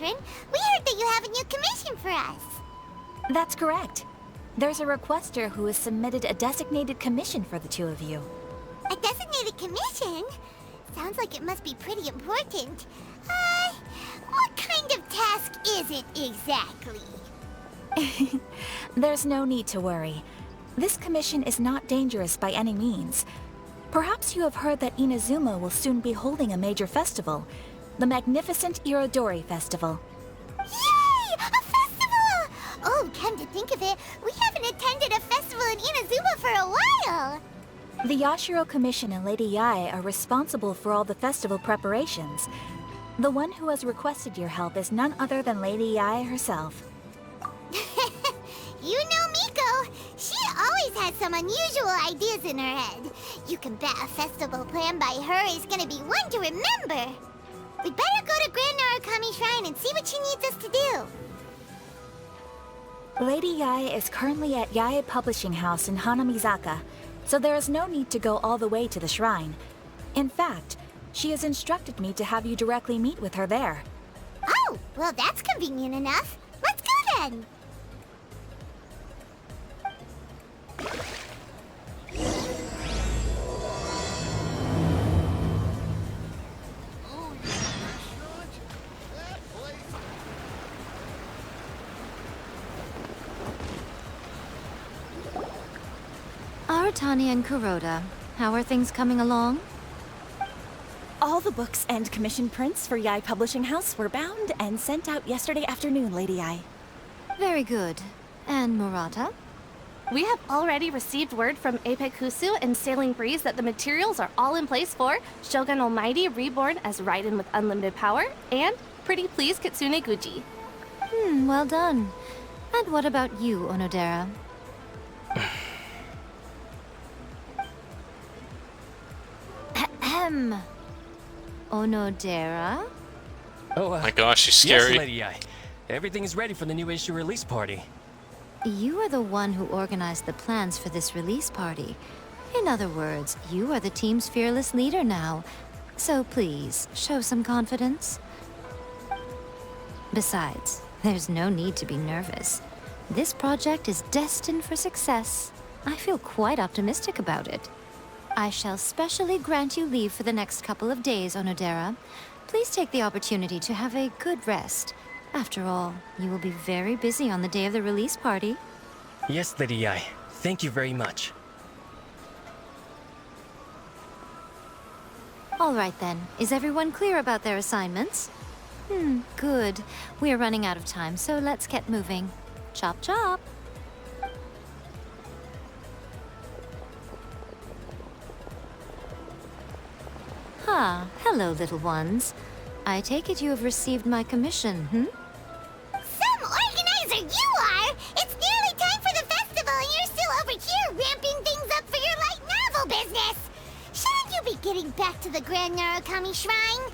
Children. We heard that you have a new commission for us. That's correct. There's a requester who has submitted a designated commission for the two of you. A designated commission? Sounds like it must be pretty important. What kind of task is it exactly? There's no need to worry. This commission is not dangerous by any means. Perhaps you have heard that Inazuma will soon be holding a major festival, the magnificent Irodori Festival. Yay! A festival! Oh, come to think of it, we haven't attended a festival in Inazuma for a while! The Yashiro Commission and Lady Yae are responsible for all the festival preparations. The one who has requested your help is none other than Lady Yae herself. You know Miko. She always has some unusual ideas in her head. You can bet a festival planned by her is gonna be one to remember. We'd better go to Grand Narukami Shrine and see what she needs us to do. Lady Yae is currently at Yae Publishing House in Hanamizaka, so there is no need to go all the way to the shrine. In fact, she has instructed me to have you directly meet with her there. Oh, well that's convenient enough. Let's go then. Aratani and Kuroda, how are things coming along? All the books and commission prints for Yae Publishing House were bound and sent out yesterday afternoon, Lady Yae. Very good. And Murata? We have already received word from Apekusu and Sailing Breeze that the materials are all in place for Shogun Almighty Reborn as Raiden with Unlimited Power and Pretty Please Kitsune Guji. Well done. And what about you, Onodera? Ahem. Onodera? Oh, My gosh, she's scary. Yes, Lady Yae. Everything is ready for the new issue release party. You are the one who organized the plans for this release party. In other words, you are the team's fearless leader now. So please, show some confidence. Besides, there's no need to be nervous. This project is destined for success. I feel quite optimistic about it. I shall specially grant you leave for the next couple of days, Onodera. Please take the opportunity to have a good rest. After all, you will be very busy on the day of the release party. Yes, Lady Yae. Thank you very much. All right then. Is everyone clear about their assignments? Good. We are running out of time, so let's get moving. Chop chop! Hello, little ones. I take it you have received my commission, Some organizer you are! It's nearly time for the festival and you're still over here ramping things up for your light novel business! Shouldn't you be getting back to the Grand Narukami Shrine?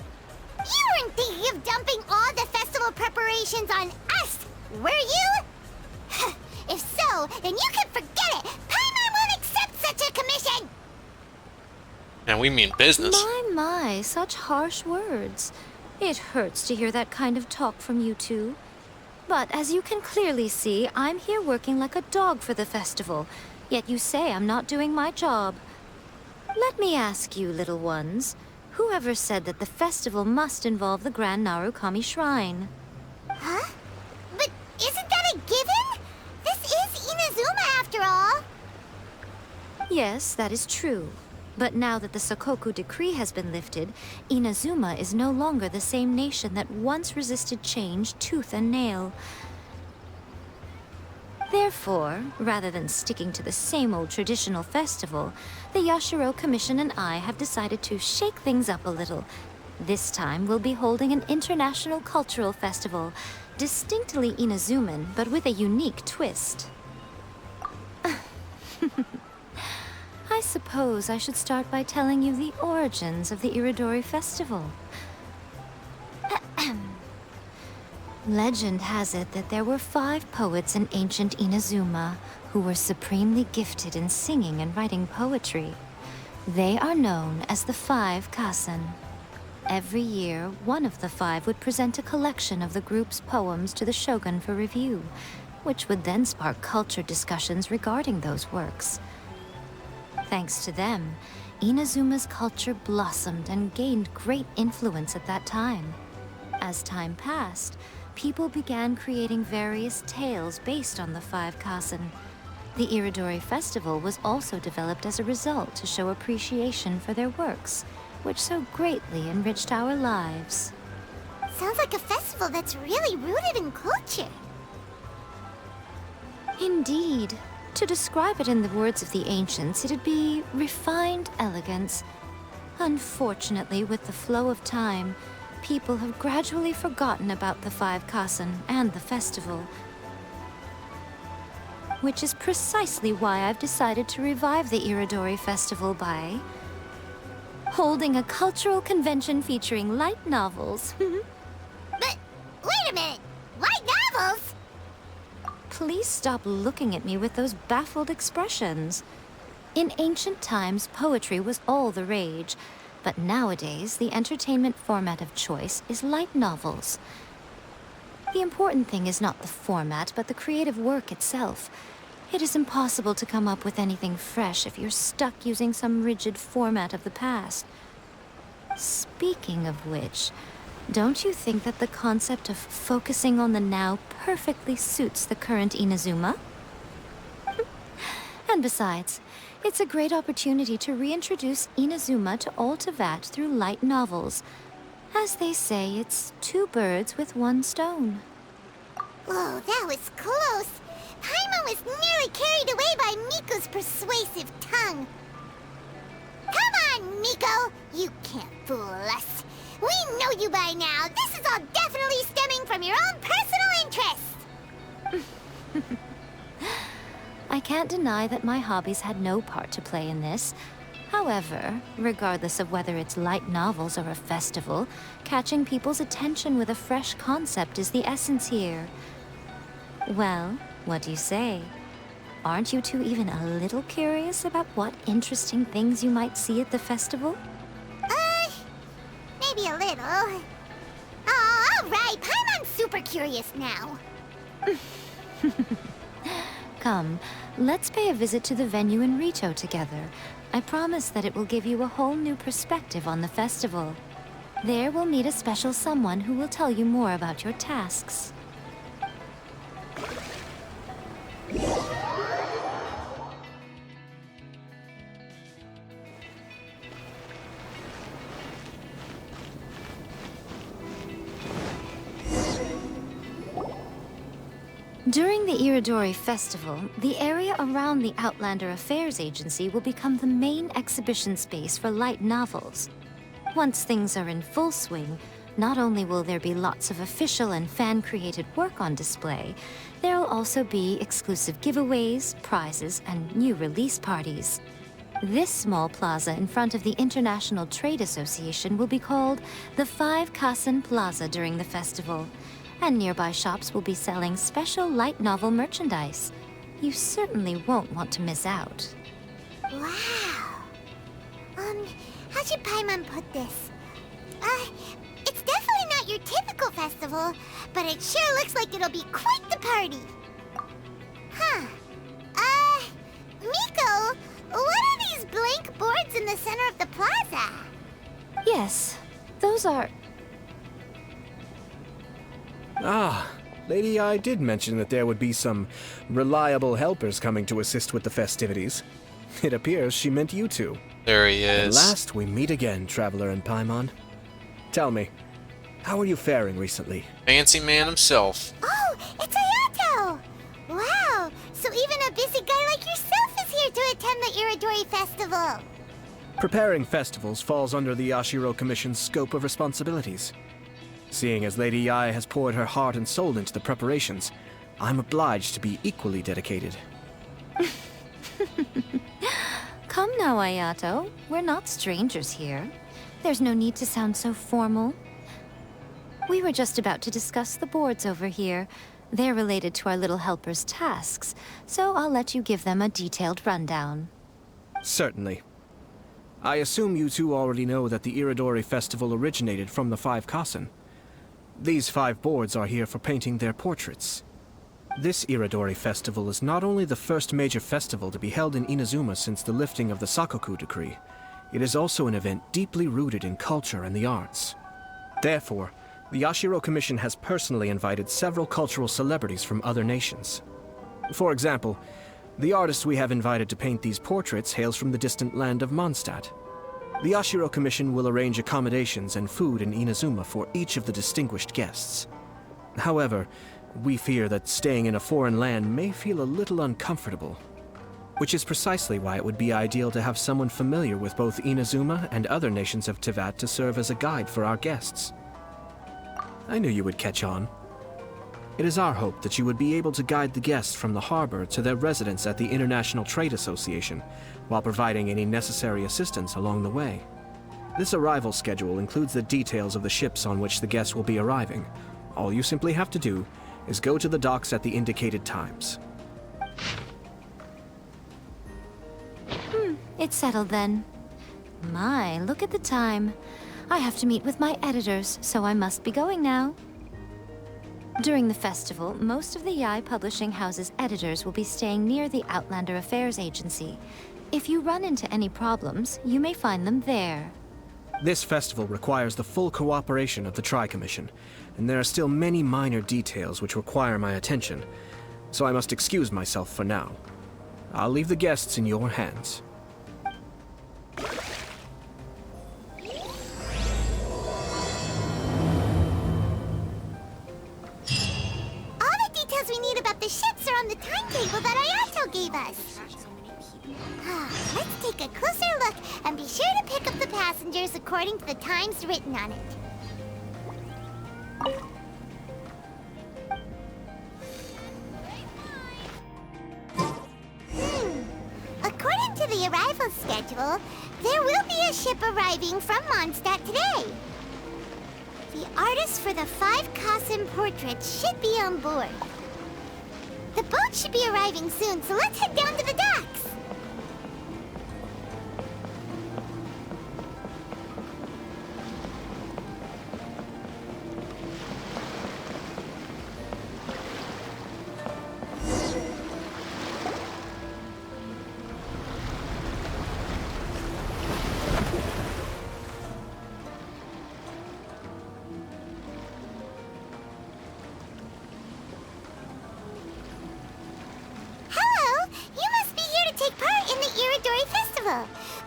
You weren't thinking of dumping all the festival preparations on us, were you? If so, then you can forget it! Paimon won't accept such a commission! And we mean business. My, such harsh words. It hurts to hear that kind of talk from you two. But as you can clearly see, I'm here working like a dog for the festival. Yet you say I'm not doing my job. Let me ask you, little ones. Whoever said that the festival must involve the Grand Narukami Shrine? Huh? But isn't that a given? This is Inazuma after all. Yes, that is true. But now that the Sokoku decree has been lifted, Inazuma is no longer the same nation that once resisted change tooth and nail. Therefore, rather than sticking to the same old traditional festival, the Yashiro Commission and I have decided to shake things up a little. This time we'll be holding an international cultural festival, distinctly Inazuman, but with a unique twist. I suppose I should start by telling you the origins of the Iridori festival. Legend has it that there were 5 poets in ancient Inazuma who were supremely gifted in singing and writing poetry. They are known as the 5 Kasen. Every year, one of the 5 would present a collection of the group's poems to the Shogun for review, which would then spark culture discussions regarding those works. Thanks to them, Inazuma's culture blossomed and gained great influence at that time. As time passed, people began creating various tales based on the 5 kasen. The Iridori festival was also developed as a result to show appreciation for their works, which so greatly enriched our lives. Sounds like a festival that's really rooted in culture. Indeed. To describe it in the words of the ancients, it'd be refined elegance. Unfortunately, with the flow of time, people have gradually forgotten about the 5 kasen and the festival. Which is precisely why I've decided to revive the Irodori festival by holding a cultural convention featuring light novels. But, wait a minute! Light novels? Please stop looking at me with those baffled expressions. In ancient times, poetry was all the rage, but nowadays, the entertainment format of choice is light novels. The important thing is not the format, but the creative work itself. It is impossible to come up with anything fresh if you're stuck using some rigid format of the past. Speaking of which, don't you think that the concept of focusing on the now perfectly suits the current Inazuma? And besides, it's a great opportunity to reintroduce Inazuma to all Teyvat through light novels. As they say, it's 2 birds with 1 stone. Whoa, that was close. Paimon was nearly carried away by Miko's persuasive tongue. Come on, Miko! You can't fool us. We know you by now. This is all definitely stemming from your own personal interest. I can't deny that my hobbies had no part to play in this. However, regardless of whether it's light novels or a festival, catching people's attention with a fresh concept is the essence here. Well, what do you say? Aren't you two even a little curious about what interesting things you might see at the festival? Maybe a little. Oh, all right. Paimon's super curious now. Come, let's pay a visit to the venue in Rito together. I promise that it will give you a whole new perspective on the festival. There we'll meet a special someone who will tell you more about your tasks. During the Iridori Festival, the area around the Outlander Affairs Agency will become the main exhibition space for light novels. Once things are in full swing, not only will there be lots of official and fan-created work on display, there will also be exclusive giveaways, prizes, and new release parties. This small plaza in front of the International Trade Association will be called the 5 Kasen Plaza during the festival. And nearby shops will be selling special light novel merchandise. You certainly won't want to miss out. Wow. How should Paimon put this? It's definitely not your typical festival, but it sure looks like it'll be quite the party. Huh. Miko, what are these blank boards in the center of the plaza? Yes, those are... Ah, Lady I did mention that there would be some reliable helpers coming to assist with the festivities. It appears she meant you two. There he At is. last we meet again, Traveler and Paimon. Tell me, how are you faring recently? Fancy man himself. Oh, it's Ayato! Wow, so even a busy guy like yourself is here to attend the Iridori Festival. Preparing festivals falls under the Yashiro Commission's scope of responsibilities. Seeing as Lady Yae has poured her heart and soul into the preparations, I'm obliged to be equally dedicated. Come now, Ayato. We're not strangers here. There's no need to sound so formal. We were just about to discuss the boards over here. They're related to our little helper's tasks, so I'll let you give them a detailed rundown. Certainly. I assume you two already know that the Iridori festival originated from the 5 Kasen. These 5 boards are here for painting their portraits. This Irodori festival is not only the first major festival to be held in Inazuma since the lifting of the Sakoku decree, it is also an event deeply rooted in culture and the arts. Therefore, the Yashiro Commission has personally invited several cultural celebrities from other nations. For example, the artist we have invited to paint these portraits hails from the distant land of Mondstadt. The Yashiro Commission will arrange accommodations and food in Inazuma for each of the distinguished guests. However, we fear that staying in a foreign land may feel a little uncomfortable, which is precisely why it would be ideal to have someone familiar with both Inazuma and other nations of Teyvat to serve as a guide for our guests. I knew you would catch on. It is our hope that you would be able to guide the guests from the harbor to their residence at the International Trade Association, while providing any necessary assistance along the way. This arrival schedule includes the details of the ships on which the guests will be arriving. All you simply have to do is go to the docks at the indicated times. It's settled then. My, look at the time. I have to meet with my editors, so I must be going now. During the festival, most of the Yae Publishing House's editors will be staying near the Outlander Affairs Agency. If you run into any problems, you may find them there. This festival requires the full cooperation of the Tri-Commission, and there are still many minor details which require my attention, so I must excuse myself for now. I'll leave the guests in your hands. All the details we need about the ships are on the timetable that Ayato gave us. Let's take a closer look and be sure to pick up the passengers according to the times written on it. According to the arrival schedule, there will be a ship arriving from Mondstadt today. The artists for the 5 Kasen portraits should be on board. The boat should be arriving soon, so let's head down to the docks.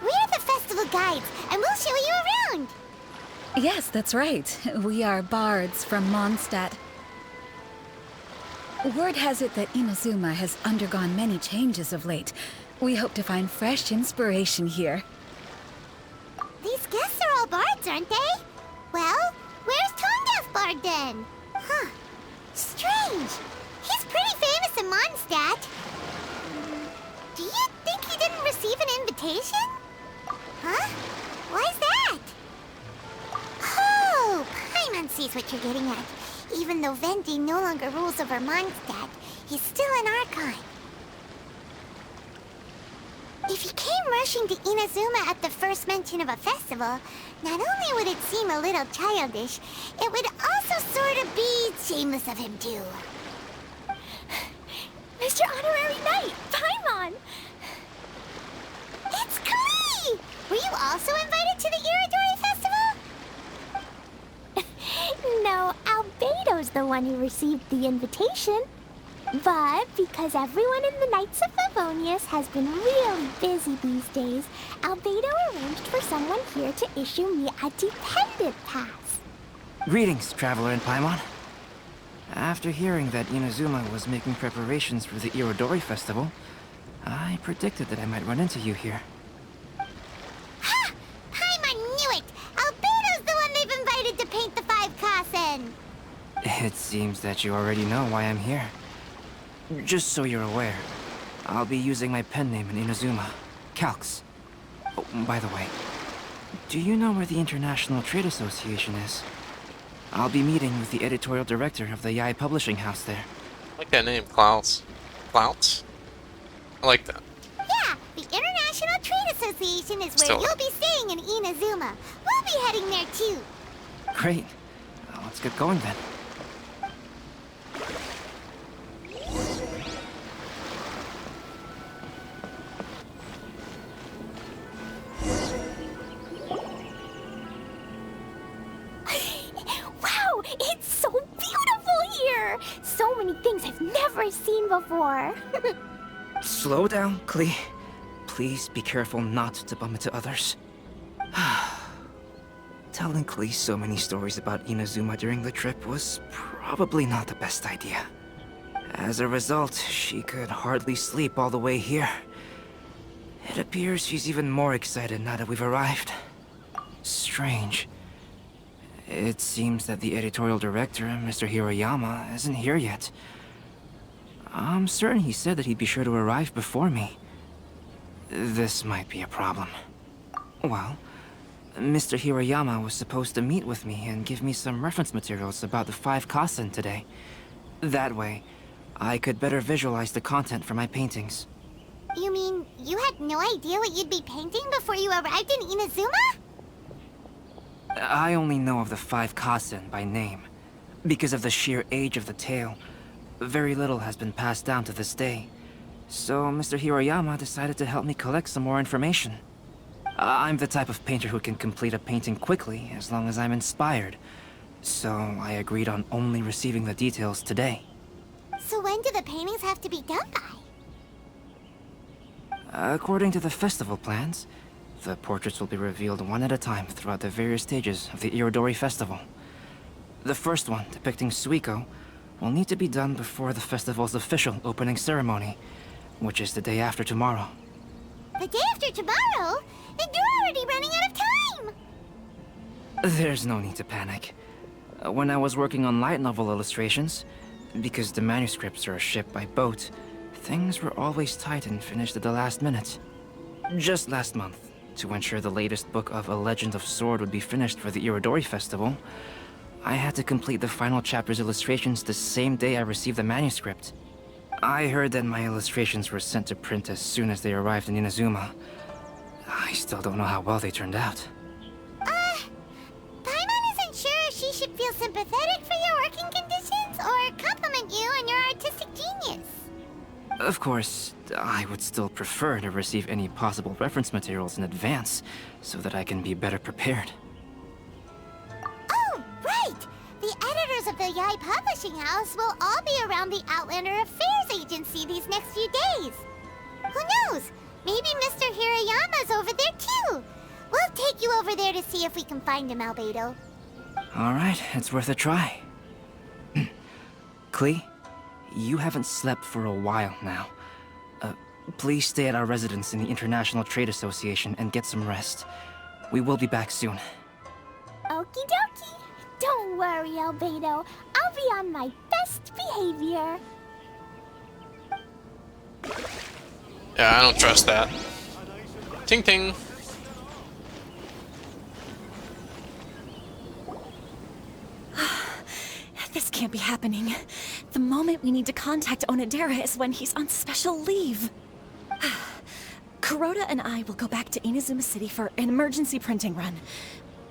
We're the festival guides, and we'll show you around. Yes, that's right. We are bards from Mondstadt. Word has it that Inazuma has undergone many changes of late. We hope to find fresh inspiration here. These guests are all bards, aren't they? Well, where's Tone-Deaf Bard then? Huh. Strange. He's pretty famous in Mondstadt. Do you think he didn't receive an invitation? Huh? Why's that? Oh, Paimon sees what you're getting at. Even though Venti no longer rules over Mondstadt, he's still an Archon. If he came rushing to Inazuma at the first mention of a festival, not only would it seem a little childish, it would also sort of be shameless of him too. Mr. Honorary Knight, Paimon! It's Klee! Were you also invited to the Iridori Festival? No, Albedo's the one who received the invitation. But because everyone in the Knights of Favonius has been really busy these days, Albedo arranged for someone here to issue me a dependent pass. Greetings, Traveler and Paimon. After hearing that Inazuma was making preparations for the Irodori festival, I predicted that I might run into you here. Ha! Paimon knew it! Albedo's the one they've invited to paint the 5 Kasen! It seems that you already know why I'm here. Just so you're aware, I'll be using my pen name in Inazuma, Calx. Oh, by the way, do you know where the International Trade Association is? I'll be meeting with the editorial director of the Yae Publishing House there. I like that name, Klaus. Klaus? I like that. Yeah, the International Trade Association is where Still. you'll be staying in Inazuma. We'll be heading there too. Great. Let's get going then. Wow, it's so beautiful here! So many things I've never seen before. Slow down, Klee. Please be careful not to bump into others. Telling Klee so many stories about Inazuma during the trip was probably not the best idea. As a result, she could hardly sleep all the way here. It appears she's even more excited now that we've arrived. Strange. It seems that the editorial director, Mr. Hiroyama, isn't here yet. I'm certain he said that he'd be sure to arrive before me. This might be a problem. Well, Mr. Hiroyama was supposed to meet with me and give me some reference materials about the 5 Kasen today. That way, I could better visualize the content for my paintings. You mean you had no idea what you'd be painting before you arrived in Inazuma? I only know of the 5 Kasen by name. Because of the sheer age of the tale, very little has been passed down to this day. So Mr. Hiroyama decided to help me collect some more information. I'm the type of painter who can complete a painting quickly as long as I'm inspired. So I agreed on only receiving the details today. So when do the paintings have to be done by? According to the festival plans, the portraits will be revealed one at a time throughout the various stages of the Irodori festival. The first one, depicting Suiko, will need to be done before the festival's official opening ceremony, which is the day after tomorrow. The day after tomorrow? Then you're already running out of time! There's no need to panic. When I was working on light novel illustrations, because the manuscripts are shipped by boat, things were always tight and finished at the last minute. Just last month, to ensure the latest book of A Legend of Sword would be finished for the Iridori festival, I had to complete the final chapter's illustrations the same day I received the manuscript. I heard that my illustrations were sent to print as soon as they arrived in Inazuma. I still don't know how well they turned out. Paimon isn't sure if she should feel sympathetic for your working conditions or compliment you on your artistic genius. Of course, I would still prefer to receive any possible reference materials in advance, so that I can be better prepared. Oh, right! The editors of the Yai Publishing House will all be around the Outlander Affairs Agency these next few days. Who knows? Maybe Mr. Hiroyama's over there too. We'll take you over there to see if we can find him, Albedo. Alright, it's worth a try. Klee, you haven't slept for a while now. Please stay at our residence in the International Trade Association and get some rest. We will be back soon. Okie dokie. Don't worry, Albedo. I'll be on my best behavior. Yeah, I don't trust that. Ting ting. This can't be happening. The moment we need to contact Onodera is when he's on special leave. Kuroda and I will go back to Inazuma City for an emergency printing run.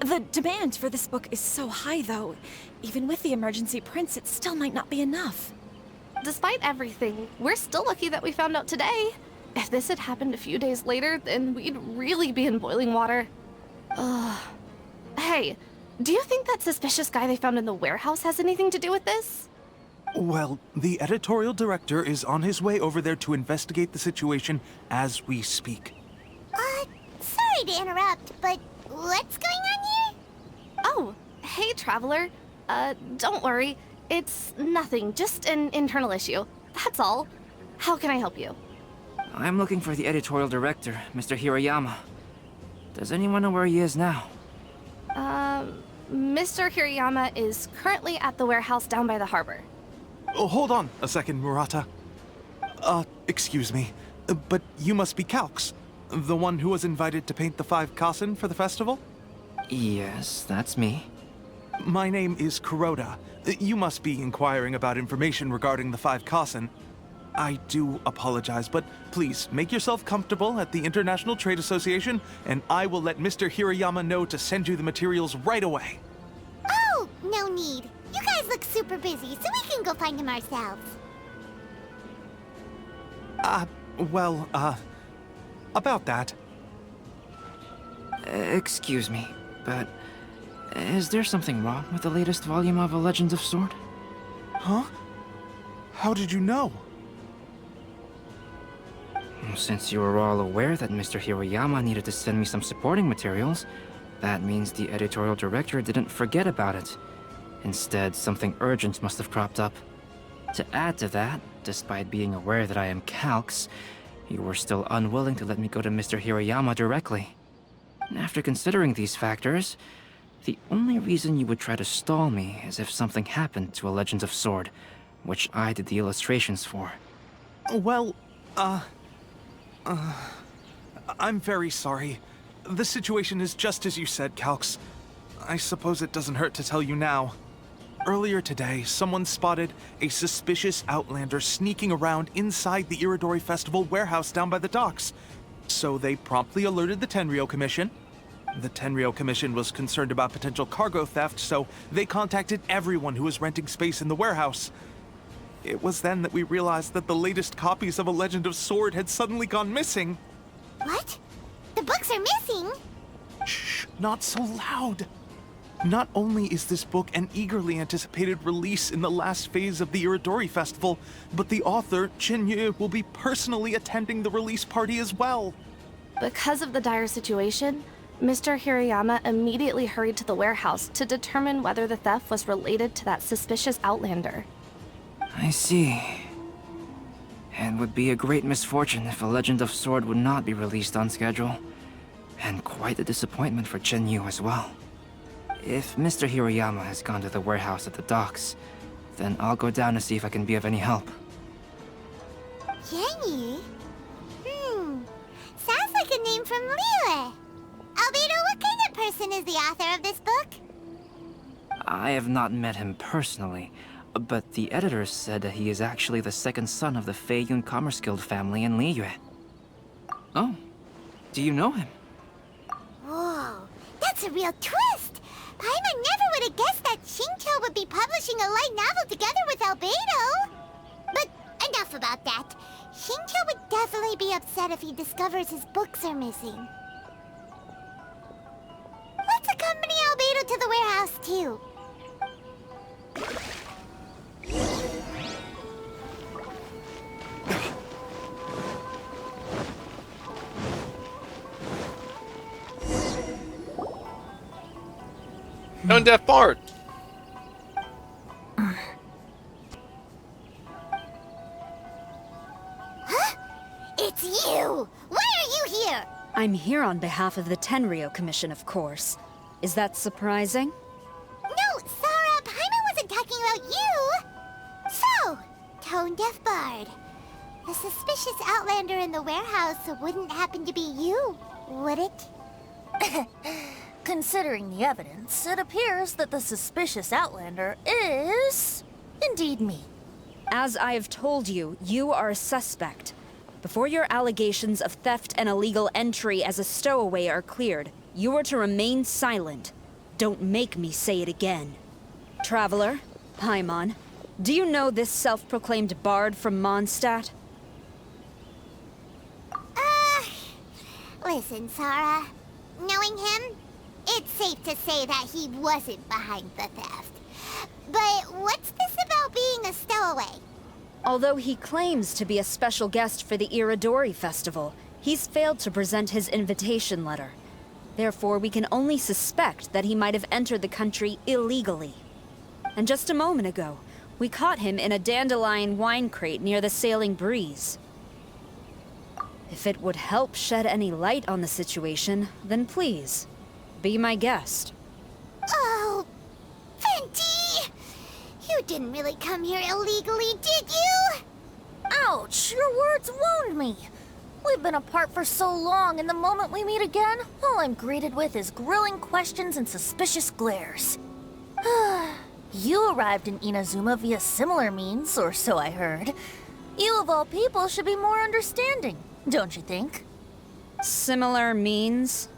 The demand for this book is so high, though. Even with the emergency prints, it still might not be enough. Despite everything, we're still lucky that we found out today. If this had happened a few days later, then we'd really be in boiling water. Ugh. Hey, do you think that suspicious guy they found in the warehouse has anything to do with this? Well, the editorial director is on his way over there to investigate the situation as we speak. Sorry to interrupt, but what's going on here? Oh, hey, Traveler. Don't worry. It's nothing, just an internal issue. That's all. How can I help you? I'm looking for the editorial director, Mr. Hiroyama. Does anyone know where he is now? Mr. Hiroyama is currently at the warehouse down by the harbor. Oh, hold on a second, Murata. Excuse me, but you must be Calx, the one who was invited to paint the 5 Kasen for the festival? Yes, that's me. My name is Kuroda. You must be inquiring about information regarding the 5 Kasen. I do apologize, but please make yourself comfortable at the International Trade Association, and I will let Mr. Hiroyama know to send you the materials right away. Oh, no need. You guys look super busy, so we can go find him ourselves. About that. Excuse me, but is there something wrong with the latest volume of A Legend of Sword? Huh? How did you know? Since you were all aware that Mr. Hiroyama needed to send me some supporting materials, that means the editorial director didn't forget about it. Instead, something urgent must have cropped up. To add to that, despite being aware that I am Calx, you were still unwilling to let me go to Mr. Hiroyama directly. After considering these factors, the only reason you would try to stall me is if something happened to A Legend of Sword, which I did the illustrations for. Well, I'm very sorry. The situation is just as you said, Calx. I suppose it doesn't hurt to tell you now. Earlier today, someone spotted a suspicious outlander sneaking around inside the Iridori Festival warehouse down by the docks. So they promptly alerted the Tenryou Commission. The Tenryou Commission was concerned about potential cargo theft, so they contacted everyone who was renting space in the warehouse. It was then that we realized that the latest copies of A Legend of Sword had suddenly gone missing. What? The books are missing? Shh, not so loud. Not only is this book an eagerly anticipated release in the last phase of the Iridori Festival, but the author, Yu, will be personally attending the release party as well. Because of the dire situation, Mr. Hiroyama immediately hurried to the warehouse to determine whether the theft was related to that suspicious outlander. I see. It would be a great misfortune if A Legend of Sword would not be released on schedule. And quite a disappointment for Yu as well. If Mr. Hiroyama has gone to the warehouse at the docks, then I'll go down to see if I can be of any help. Yu? Sounds like a name from Liyue. Albedo, what kind of person is the author of this book? I have not met him personally, but the editor said that he is actually the second son of the Feiyun Commerce Guild family in Liyue. Oh, do you know him? Whoa, that's a real twist! Paimon never would have guessed that Xingqiu would be publishing a light novel together with Albedo! But enough about that. Xingqiu would definitely be upset if he discovers his books are missing. Let's accompany Albedo to the warehouse, too. Tone deaf bard. Huh? It's you! Why are you here? I'm here on behalf of the Tenryou Commission, of course. Is that surprising? No, Sarah, Paimon wasn't talking about you! So, Tone Deaf Bard. The suspicious outlander in the warehouse wouldn't happen to be you, would it? Considering the evidence, it appears that the suspicious outlander is indeed me. As I have told you, you are a suspect. Before your allegations of theft and illegal entry as a stowaway are cleared, you are to remain silent. Don't make me say it again. Traveler, Paimon, do you know this self-proclaimed bard from Mondstadt? Listen, Sarah. Knowing him, it's safe to say that he wasn't behind the theft. But what's this about being a stowaway? Although he claims to be a special guest for the Irodori festival, he's failed to present his invitation letter. Therefore, we can only suspect that he might have entered the country illegally. And just a moment ago, we caught him in a dandelion wine crate near the Sailing Breeze. If it would help shed any light on the situation, then please, be my guest. Oh, Fenty! You didn't really come here illegally, did you? Ouch, your words wound me. We've been apart for so long, and the moment we meet again, all I'm greeted with is grilling questions and suspicious glares. You arrived in Inazuma via similar means, or so I heard. You of all people should be more understanding, don't you think? Similar means?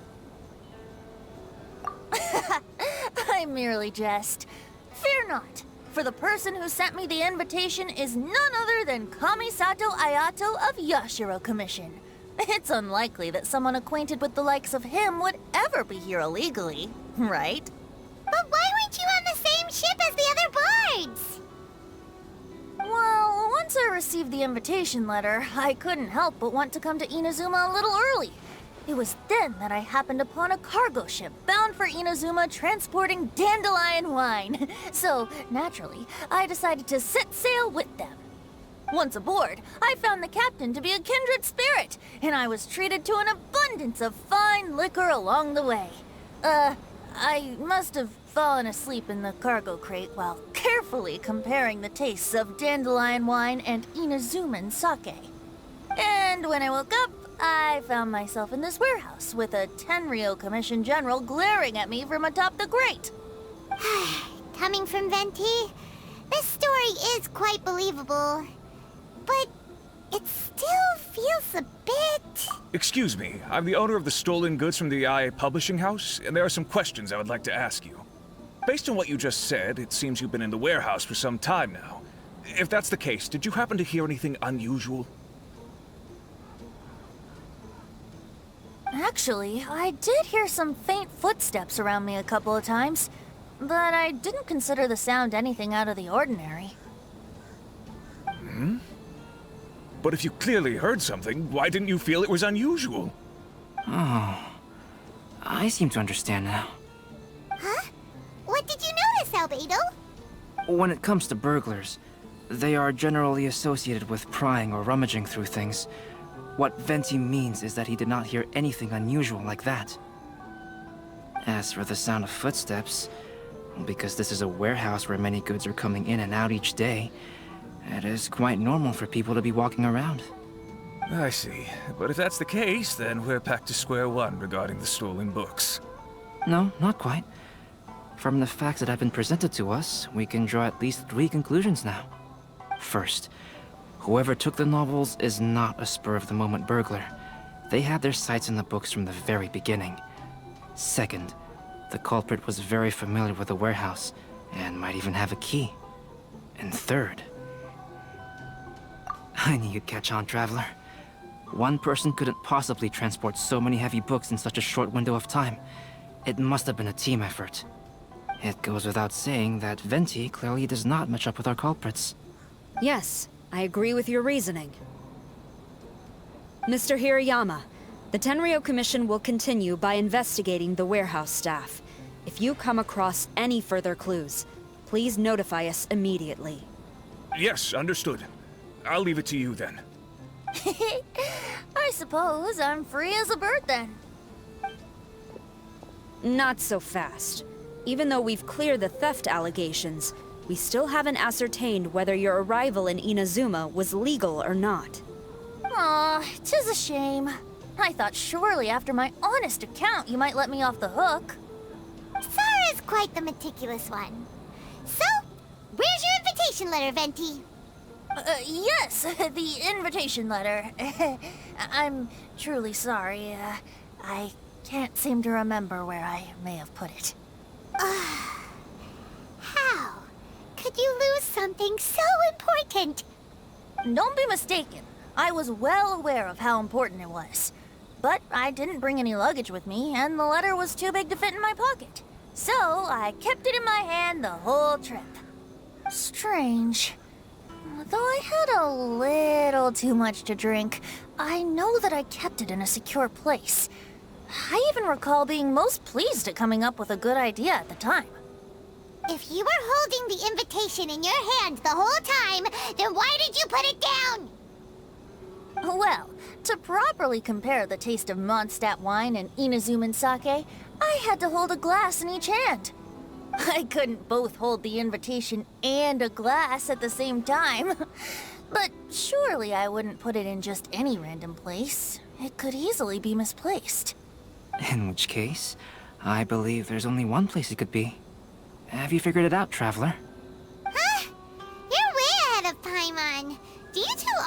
I merely jest. Fear not, for the person who sent me the invitation is none other than Kamisato Ayato of Yashiro Commission. It's unlikely that someone acquainted with the likes of him would ever be here illegally, right? But why weren't you on the same ship as the other bards? Well, once I received the invitation letter, I couldn't help but want to come to Inazuma a little early. It was then that I happened upon a cargo ship bound for Inazuma transporting dandelion wine. So, naturally, I decided to set sail with them. Once aboard, I found the captain to be a kindred spirit, and I was treated to an abundance of fine liquor along the way. I must have fallen asleep in the cargo crate while carefully comparing the tastes of dandelion wine and Inazuman sake. And when I woke up, I found myself in this warehouse with a Tenryo Commission General glaring at me from atop the grate. Coming from Venti, this story is quite believable. But it still feels a bit... Excuse me, I'm the owner of the stolen goods from the IA publishing house, and there are some questions I would like to ask you. Based on what you just said, it seems you've been in the warehouse for some time now. If that's the case, did you happen to hear anything unusual? Actually, I did hear some faint footsteps around me a couple of times, but I didn't consider the sound anything out of the ordinary. Hmm? But if you clearly heard something, why didn't you feel it was unusual? Oh, I seem to understand now. Huh? What did you notice, Albedo? When it comes to burglars, they are generally associated with prying or rummaging through things. What Venti means is that he did not hear anything unusual like that. As for the sound of footsteps, because this is a warehouse where many goods are coming in and out each day, it is quite normal for people to be walking around. I see. But if that's the case, then we're back to square one regarding the stolen books. No, not quite. From the facts that have been presented to us, we can draw at least 3 conclusions now. First, whoever took the novels is not a spur-of-the-moment burglar. They had their sights on the books from the very beginning. Second, the culprit was very familiar with the warehouse, and might even have a key. And third... I knew you'd catch on, Traveler. One person couldn't possibly transport so many heavy books in such a short window of time. It must have been a team effort. It goes without saying that Venti clearly does not match up with our culprits. Yes, I agree with your reasoning. Mr. Hiroyama, the Tenryo Commission will continue by investigating the warehouse staff. If you come across any further clues, please notify us immediately. Yes, understood. I'll leave it to you then. I suppose I'm free as a bird then. Not so fast. Even though we've cleared the theft allegations, we still haven't ascertained whether your arrival in Inazuma was legal or not. Aw, 'tis a shame. I thought surely after my honest account you might let me off the hook. Sara's quite the meticulous one. So, where's your invitation letter, Venti? Yes, the invitation letter. I'm truly sorry. I can't seem to remember where I may have put it. How could you lose something so important? Don't be mistaken. I was well aware of how important it was. But I didn't bring any luggage with me, and the letter was too big to fit in my pocket. So I kept it in my hand the whole trip. Strange. Though I had a little too much to drink, I know that I kept it in a secure place. I even recall being most pleased at coming up with a good idea at the time. If you were holding the invitation in your hand the whole time, then why did you put it down? Well, to properly compare the taste of Mondstadt wine and Inazuman sake, I had to hold a glass in each hand. I couldn't both hold the invitation and a glass at the same time. But surely I wouldn't put it in just any random place. It could easily be misplaced. In which case, I believe there's only one place it could be. Have you figured it out, Traveler? Huh? You're way ahead of Paimon. Do you two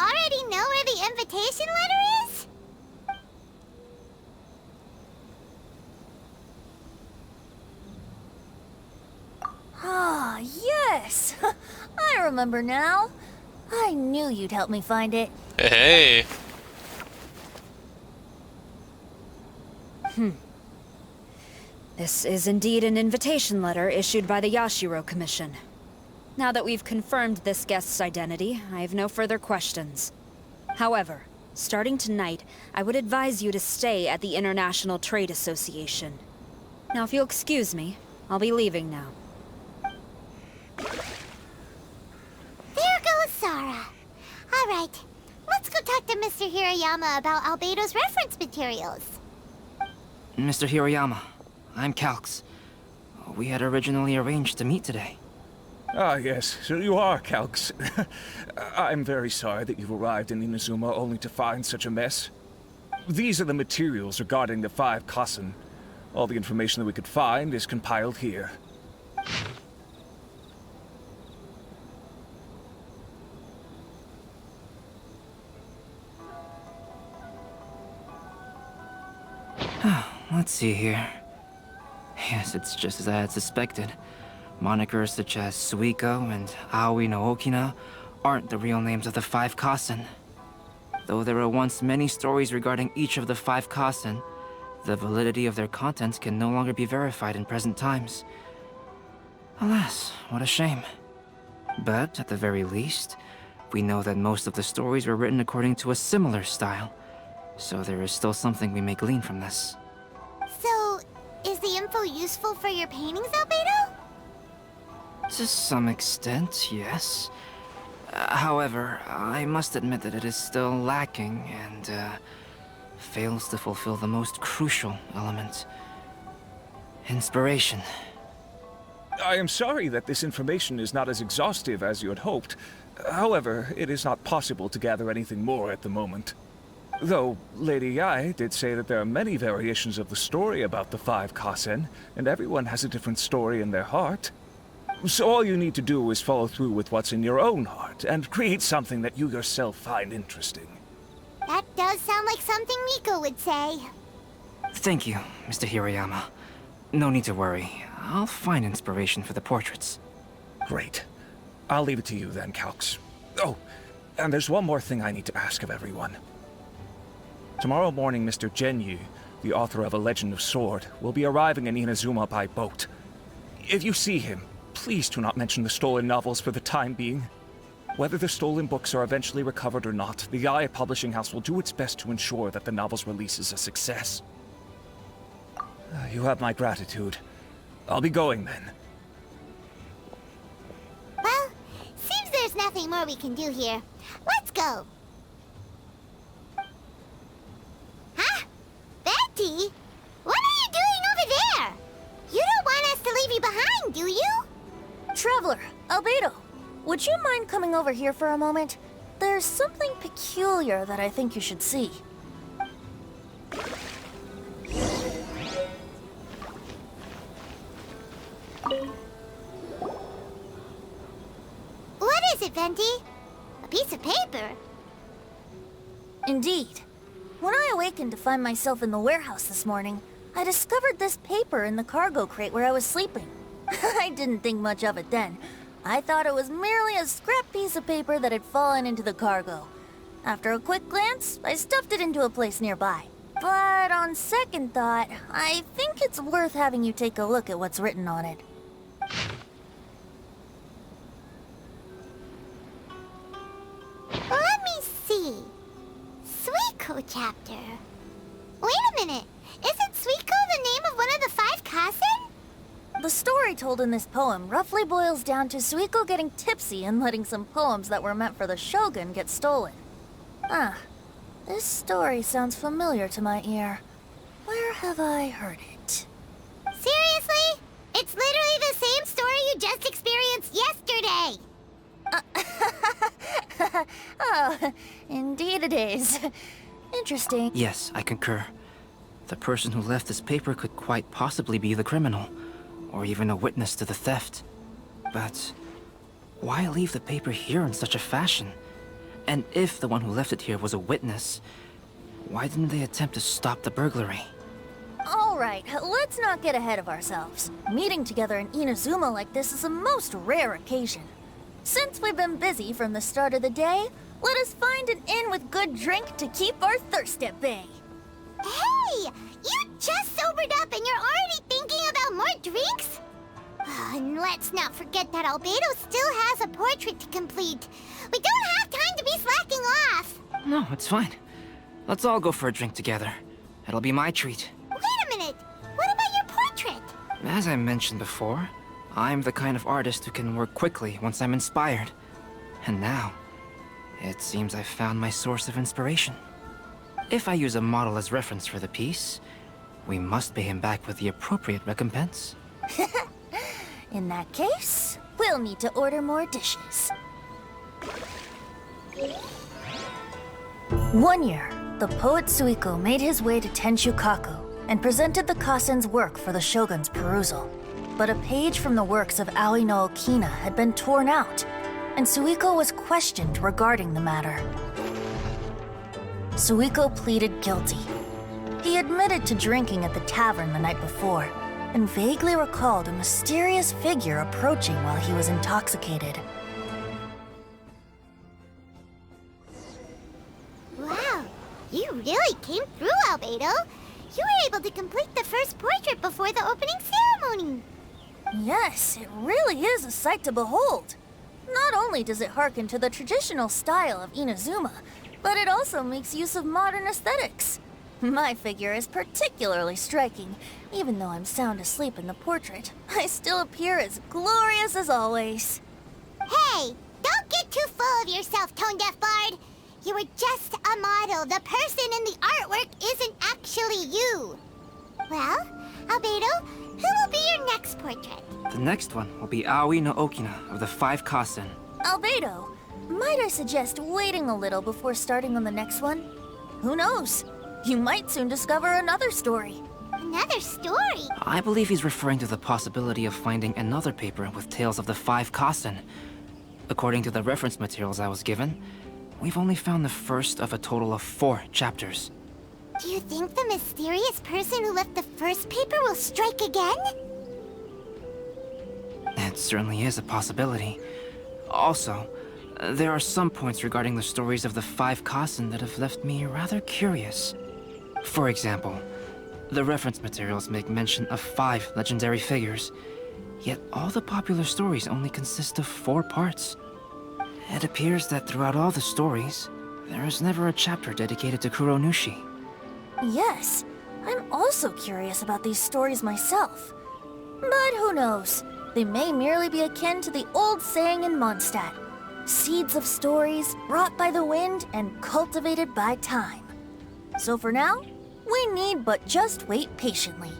Yes, I remember now. I knew you'd help me find it. Hey. This is indeed an invitation letter issued by the Yashiro Commission. Now that we've confirmed this guest's identity, I have no further questions. However, starting tonight, I would advise you to stay at the International Trade Association. Now, if you'll excuse me, I'll be leaving now. There goes Sara. All right, let's go talk to Mr. Hiroyama about Albedo's reference materials. Mr. Hiroyama, I'm Calx. We had originally arranged to meet today. Ah, yes, so you are Calx. I'm very sorry that you've arrived in Inazuma only to find such a mess. These are the materials regarding the 5 Kassen. All the information that we could find is compiled here. Let's see here. Yes, it's just as I had suspected. Monikers such as Suiko and Aoi no Okina aren't the real names of the 5 Kassen. Though there were once many stories regarding each of the 5 Kassen, the validity of their contents can no longer be verified in present times. Alas, what a shame. But, at the very least, we know that most of the stories were written according to a similar style, so there is still something we may glean from this. So, is the info useful for your paintings, Albedo? To some extent, yes. However, I must admit that it is still lacking and fails to fulfill the most crucial element. Inspiration. I am sorry that this information is not as exhaustive as you had hoped. However, it is not possible to gather anything more at the moment. Though, Lady Yae did say that there are many variations of the story about the 5 Kassen, and everyone has a different story in their heart. So all you need to do is follow through with what's in your own heart, and create something that you yourself find interesting. That does sound like something Miko would say. Thank you, Mr. Hiroyama. No need to worry. I'll find inspiration for the portraits. Great. I'll leave it to you then, Calx. Oh, and there's one more thing I need to ask of everyone. Tomorrow morning, Mr. Genyu, the author of A Legend of Sword, will be arriving in Inazuma by boat. If you see him, please do not mention the stolen novels for the time being. Whether the stolen books are eventually recovered or not, the Yae Publishing House will do its best to ensure that the novel's release is a success. You have my gratitude. I'll be going then. Well, seems there's nothing more we can do here. Let's go. Huh? Betty? What are you doing over there? You don't want us to leave you behind, do you? Traveler, Albedo, would you mind coming over here for a moment? There's something peculiar that I think you should see. What is it, Venti? A piece of paper? Indeed. When I awakened to find myself in the warehouse this morning, I discovered this paper in the cargo crate where I was sleeping. I didn't think much of it then. I thought it was merely a scrap piece of paper that had fallen into the cargo. After a quick glance, I stuffed it into a place nearby. But on second thought, I think it's worth having you take a look at what's written on it. Let me see. Suiko chapter. Wait a minute. Isn't Suiko the name of one of the 5 Kassen? The story told in this poem roughly boils down to Suiko getting tipsy and letting some poems that were meant for the Shogun get stolen. Ah, this story sounds familiar to my ear. Where have I heard it? Seriously? It's literally the same story you just experienced yesterday! Oh, indeed it is. Interesting. Yes, I concur. The person who left this paper could quite possibly be the criminal, or even a witness to the theft. But why leave the paper here in such a fashion? And if the one who left it here was a witness, why didn't they attempt to stop the burglary? Alright, let's not get ahead of ourselves. Meeting together in Inazuma like this is a most rare occasion. Since we've been busy from the start of the day, let us find an inn with good drink to keep our thirst at bay. Hey! You just sobered up and you're already thinking about more drinks? And let's not forget that Albedo still has a portrait to complete. We don't have time to be slacking off. No, it's fine. Let's all go for a drink together. It'll be my treat. Wait a minute. What about your portrait? As I mentioned before, I'm the kind of artist who can work quickly once I'm inspired. And now, it seems I've found my source of inspiration. If I use a model as reference for the piece, we must pay him back with the appropriate recompense. In that case, we'll need to order more dishes. One year, the poet Suiko made his way to Tenshukaku and presented the Kasen's work for the shogun's perusal. But a page from the works of Aoi no Okina had been torn out, and Suiko was questioned regarding the matter. Suiko pleaded guilty. He admitted to drinking at the tavern the night before, and vaguely recalled a mysterious figure approaching while he was intoxicated. Wow, you really came through, Albedo. You were able to complete the first portrait before the opening ceremony. Yes, it really is a sight to behold. Not only does it harken to the traditional style of Inazuma, but it also makes use of modern aesthetics. My figure is particularly striking. Even though I'm sound asleep in the portrait, I still appear as glorious as always. Hey, don't get too full of yourself, Tone Deaf Bard. You were just a model. The person in the artwork isn't actually you. Well, Albedo, who will be your next portrait? The next one will be Aoi no Okina of the 5 Kasen. Albedo, might I suggest waiting a little before starting on the next one? Who knows? You might soon discover another story. Another story? I believe he's referring to the possibility of finding another paper with tales of the 5 Kasen. According to the reference materials I was given, we've only found the first of a total of 4 chapters. Do you think the mysterious person who left the first paper will strike again? It certainly is a possibility. Also, there are some points regarding the stories of the 5 Kasen that have left me rather curious. For example, the reference materials make mention of 5 legendary figures, yet all the popular stories only consist of 4 parts. It appears that throughout all the stories, there is never a chapter dedicated to Kuronushi. Yes, I'm also curious about these stories myself. But who knows? They may merely be akin to the old saying in Mondstadt. Seeds of stories brought by the wind and cultivated by time. So for now, we need but just wait patiently.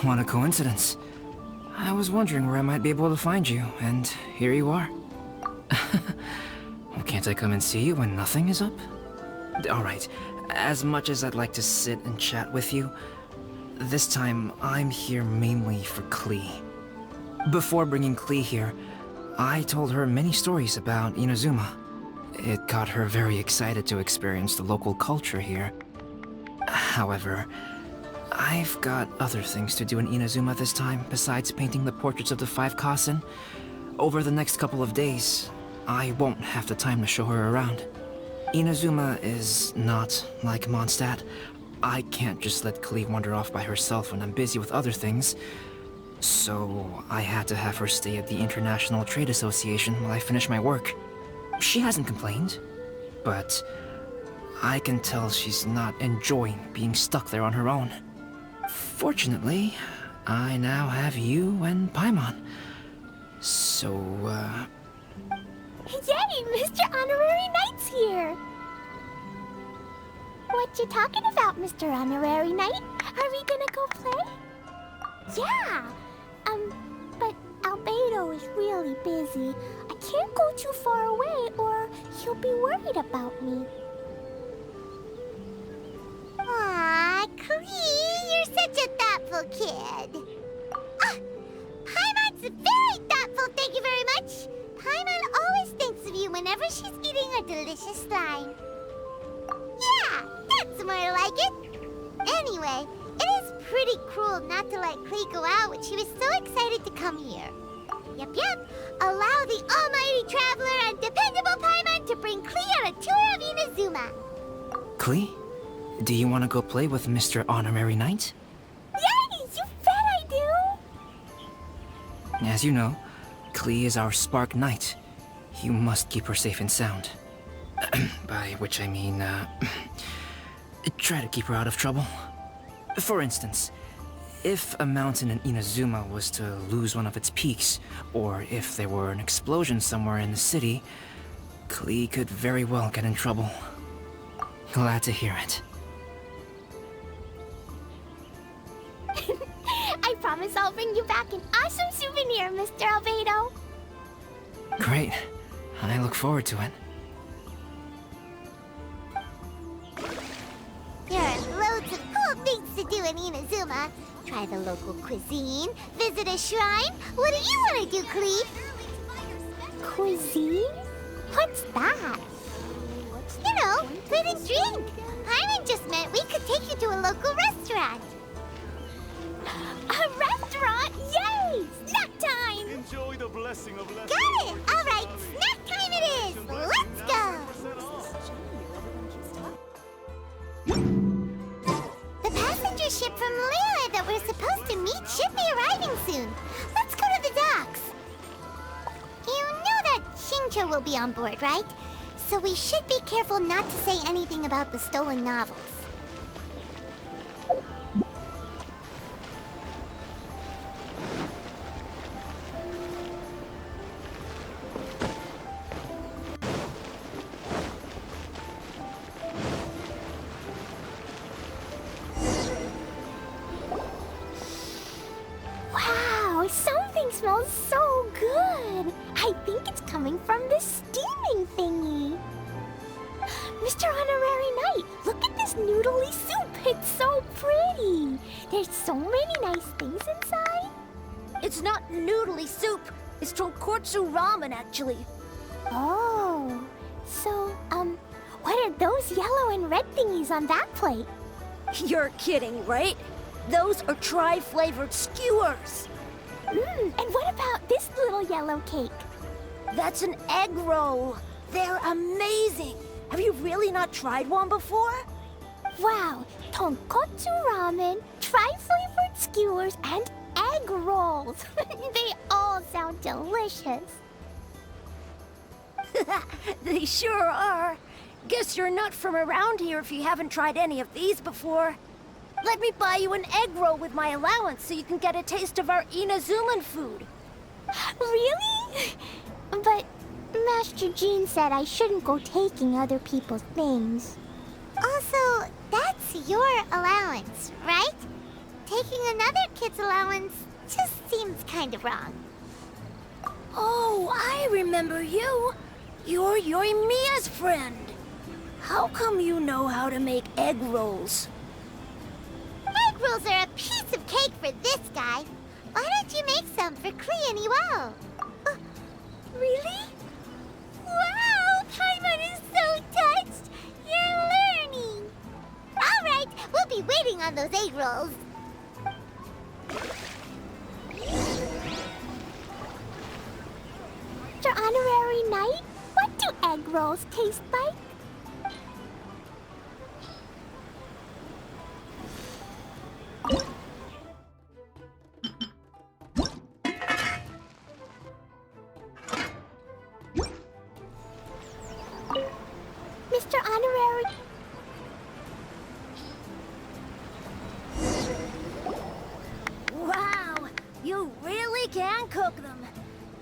What a coincidence. I was wondering where I might be able to find you, and here you are. Well, can't I come and see you when nothing is up? Alright, as much as I'd like to sit and chat with you, this time I'm here mainly for Klee. Before bringing Klee here, I told her many stories about Inazuma. It got her very excited to experience the local culture here. However, I've got other things to do in Inazuma this time, besides painting the portraits of the 5 Kasen. Over the next couple of days, I won't have the time to show her around. Inazuma is not like Mondstadt. I can't just let Klee wander off by herself when I'm busy with other things. So I had to have her stay at the International Trade Association while I finish my work. She hasn't complained, but I can tell she's not enjoying being stuck there on her own. Fortunately, I now have you and Paimon. So, Yay, Mr. Honorary Knight's here! What you talking about, Mr. Honorary Knight? Are we gonna go play? Yeah! But Albedo is really busy. I can't go too far away or he'll be worried about me. Aw, Klee, you're such a thoughtful kid. Ah, Paimon's very thoughtful, thank you very much. Paimon always thinks of you whenever she's eating a delicious slime. Yeah, that's more like it. Anyway, it is pretty cruel not to let Klee go out when she was so excited to come here. Yep. Allow the almighty traveler and dependable Paimon to bring Klee on a tour of Inazuma. Klee? Do you want to go play with Mr. Honorary Knight? Yay! You bet I do! As you know, Klee is our Spark Knight. You must keep her safe and sound. By which I mean, try to keep her out of trouble. For instance, if a mountain in Inazuma was to lose one of its peaks, or if there were an explosion somewhere in the city, Klee could very well get in trouble. Glad to hear it. I promise I'll bring you back an awesome souvenir, Mr. Albedo. Great. I look forward to it. There are loads of cool things to do in Inazuma. Try the local cuisine, visit a shrine. What do you want to do, Klee? Cuisine? What's that? You know, food and drink. Paimon just meant we could take you to a local restaurant. A restaurant? Yay! Snack time! Enjoy the blessing of Got it! All right, snack time it is. Let's go. The passenger ship from Liyue that we're supposed to meet should be arriving soon. Let's go to the docks. You know that Shincho will be on board, right? So we should be careful not to say anything about the stolen novels. Wow, something smells so good. I think it's coming from this steaming thingy. Mr. Honorary Knight, look at this noodly soup. It's so pretty. There's so many nice things inside. It's not noodly soup. It's tonkotsu ramen, actually. Oh, so, what are those yellow and red thingies on that plate? You're kidding, right? Those are tri-flavored skewers. And what about this little yellow cake? That's an egg roll. They're amazing. Have you really not tried one before? Wow, tonkotsu ramen, tri-flavored skewers, and egg rolls. They all sound delicious. They sure are. Guess you're not from around here if you haven't tried any of these before. Let me buy you an egg roll with my allowance so you can get a taste of our Inazuman food. Really? But Master Jean said I shouldn't go taking other people's things. Also, that's your allowance, right? Taking another kid's allowance just seems kind of wrong. Oh, I remember you. You're Yoimiya's friend. How come you know how to make egg rolls? Egg rolls are a piece of cake for this guy. Why don't you make some for Klee and Iwao? Really? Wow, Paimon is so touched! You're learning! Alright, we'll be waiting on those egg rolls. Mr. Honorary Knight, what do egg rolls taste like? Mr. Honorary... Wow, you really can cook them.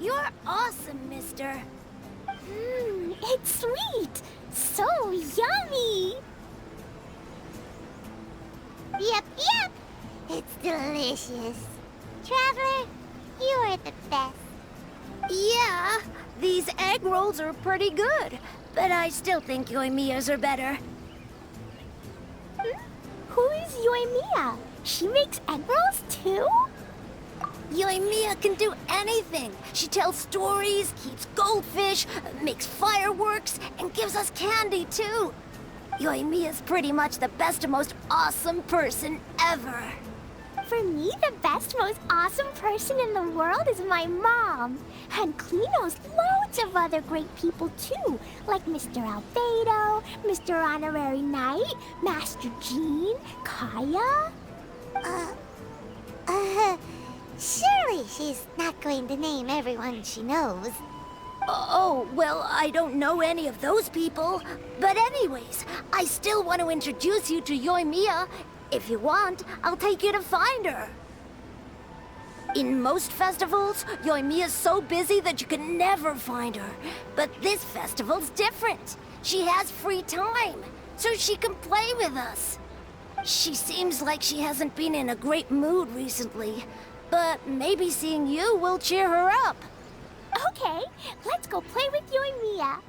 You're awesome, mister. It's sweet. So yummy. Yep. It's delicious. Traveler, you are the best. Yeah, these egg rolls are pretty good, but I still think Yoimiya's are better. Who is Yoimiya? She makes egg rolls too? Yoimiya can do anything. She tells stories, keeps goldfish, makes fireworks, and gives us candy, too. Yoimiya's pretty much the best and most awesome person ever. For me, the best, most awesome person in the world is my mom. And Klee knows loads of other great people too, like Mr. Albedo, Mr. Honorary Knight, Master Jean, Kaya. Surely she's not going to name everyone she knows. Oh, well, I don't know any of those people. But anyways, I still want to introduce you to Yoimiya. If you want, I'll take you to find her. In most festivals, Yoimiya's so busy that you can never find her. But this festival's different. She has free time, so she can play with us. She seems like she hasn't been in a great mood recently, but maybe seeing you will cheer her up. Okay, let's go play with Yoimiya.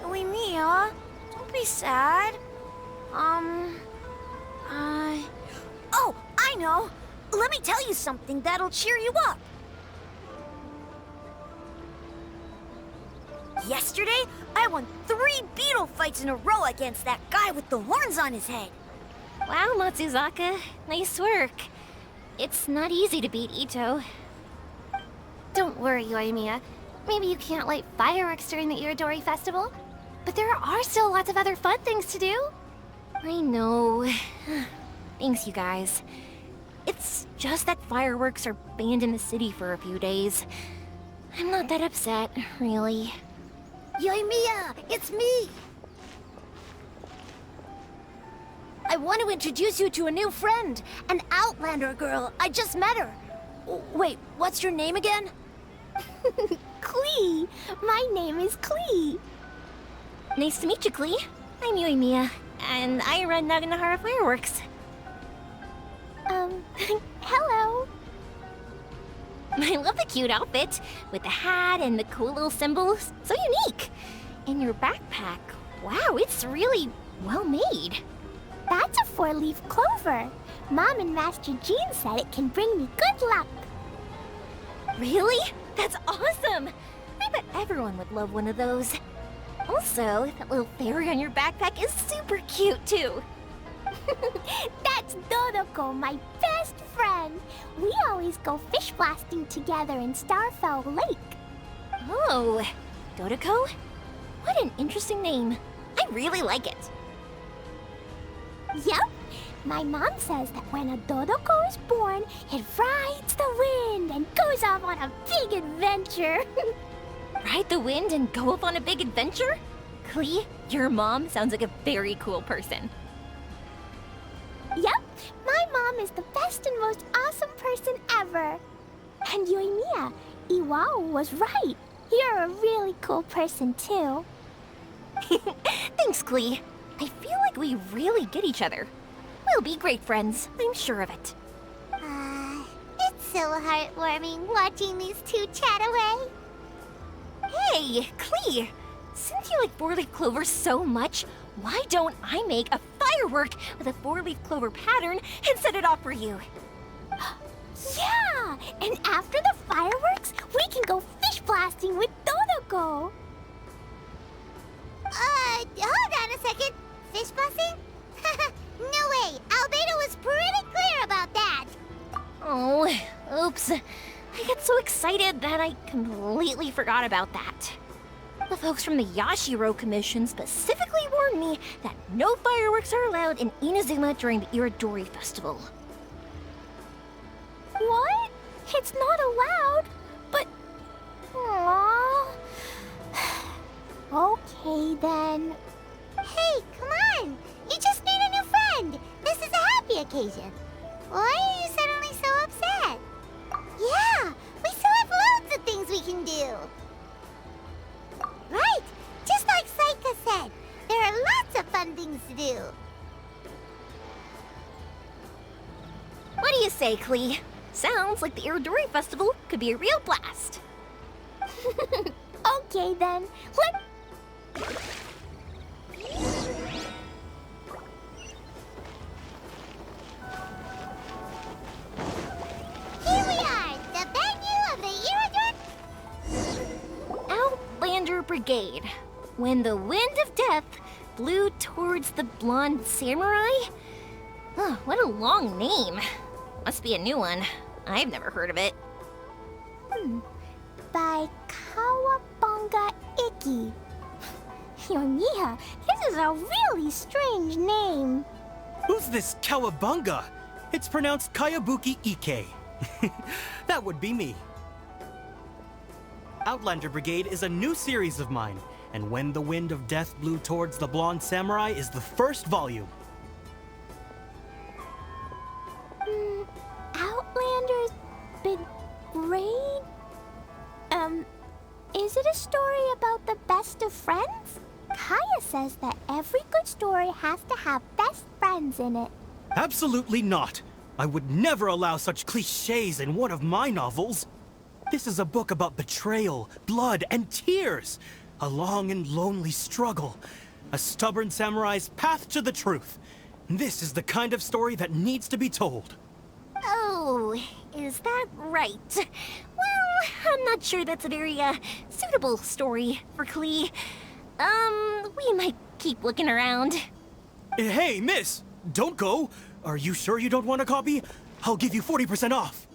Yoimiya, don't be sad. Oh, I know. Let me tell you something that'll cheer you up. Yesterday, I won 3 beetle fights in a row against that guy with the horns on his head. Wow, Matsuzaka. Nice work. It's not easy to beat Ito. Don't worry, Yoimiya. Maybe you can't light fireworks during the Iridori festival, but there are still lots of other fun things to do. I know. Thanks, you guys. It's just that fireworks are banned in the city for a few days. I'm not that upset, really. Yoimiya, it's me! I want to introduce you to a new friend, an Outlander girl. I just met her. Wait, what's your name again? Klee! My name is Klee. Nice to meet you, Klee. I'm Yoimiya, and I run Naganahara Fireworks. Hello. I love the cute outfit, with the hat and the cool little symbols. So unique. And your backpack, wow, it's really well made. That's a 4-leaf clover. Mom and Master Jean said it can bring me good luck. Really? That's awesome! I bet everyone would love one of those. Also, that little fairy on your backpack is super cute, too. That's Dodoko, my best friend. We always go fish blasting together in Starfell Lake. Oh, Dodoko? What an interesting name. I really like it. Yep. My mom says that when a Dodoko is born, it rides the wind and goes off on a big adventure. Ride the wind and go off on a big adventure? Klee, your mom sounds like a very cool person. Yep, my mom is the best and most awesome person ever. And Yoimiya, Iwao was right. You're a really cool person too. Thanks, Klee. I feel like we really get each other. We'll be great friends, I'm sure of it. It's so heartwarming watching these two chat away. Hey, Klee! Since you like 4-leaf clover so much, why don't I make a firework with a 4-leaf clover pattern and set it off for you? Yeah! And after the fireworks, we can go fish blasting with Dodoko. Hold on a second. Fish blasting? No way. Albedo was pretty clear about that. Oh, oops. I got so excited that I completely forgot about that. The folks from the Yashiro Commission specifically warned me that no fireworks are allowed in Inazuma during the Irodori festival. What? It's not allowed? But... Aww... Okay, then. Hey, come on! You just need a new friend! This is a happy occasion. Why are you suddenly so upset? Yeah, we still have loads of things we can do. Right, just like Saika said, there are lots of fun things to do. you say, Klee? Sounds like the Irodori Festival could be a real blast. Okay then, Here we are, the venue of the Iridori... Outlander Brigade. When the wind of death blew towards the blonde samurai? Oh, what a long name. Must be a new one. I've never heard of it. by Kawabunga Iki. Yoimiya, this is a really strange name. Who's this Kawabunga? It's pronounced Kayabuki Ike. That would be me. Outlander Brigade is a new series of mine, and When the Wind of Death Blew Towards the Blonde Samurai is the first volume. Outlander's Brigade? Is it a story about the best of friends? Kaya says that every good story has to have best friends in it. Absolutely not. I would never allow such cliches in one of my novels. This is a book about betrayal, blood, and tears. A long and lonely struggle. A stubborn samurai's path to the truth. This is the kind of story that needs to be told. Oh, is that right? Well, I'm not sure that's a very, suitable story for Klee. We might keep looking around. Hey, miss! Don't go! Are you sure you don't want a copy? I'll give you 40% off.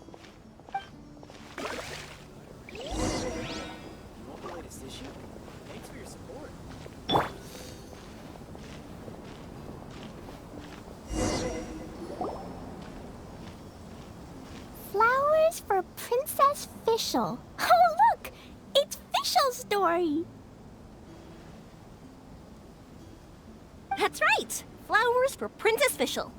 Flowers for Princess Fischl. Oh, look! It's Fischl's story! That's right! Flowers for Princess Fischl.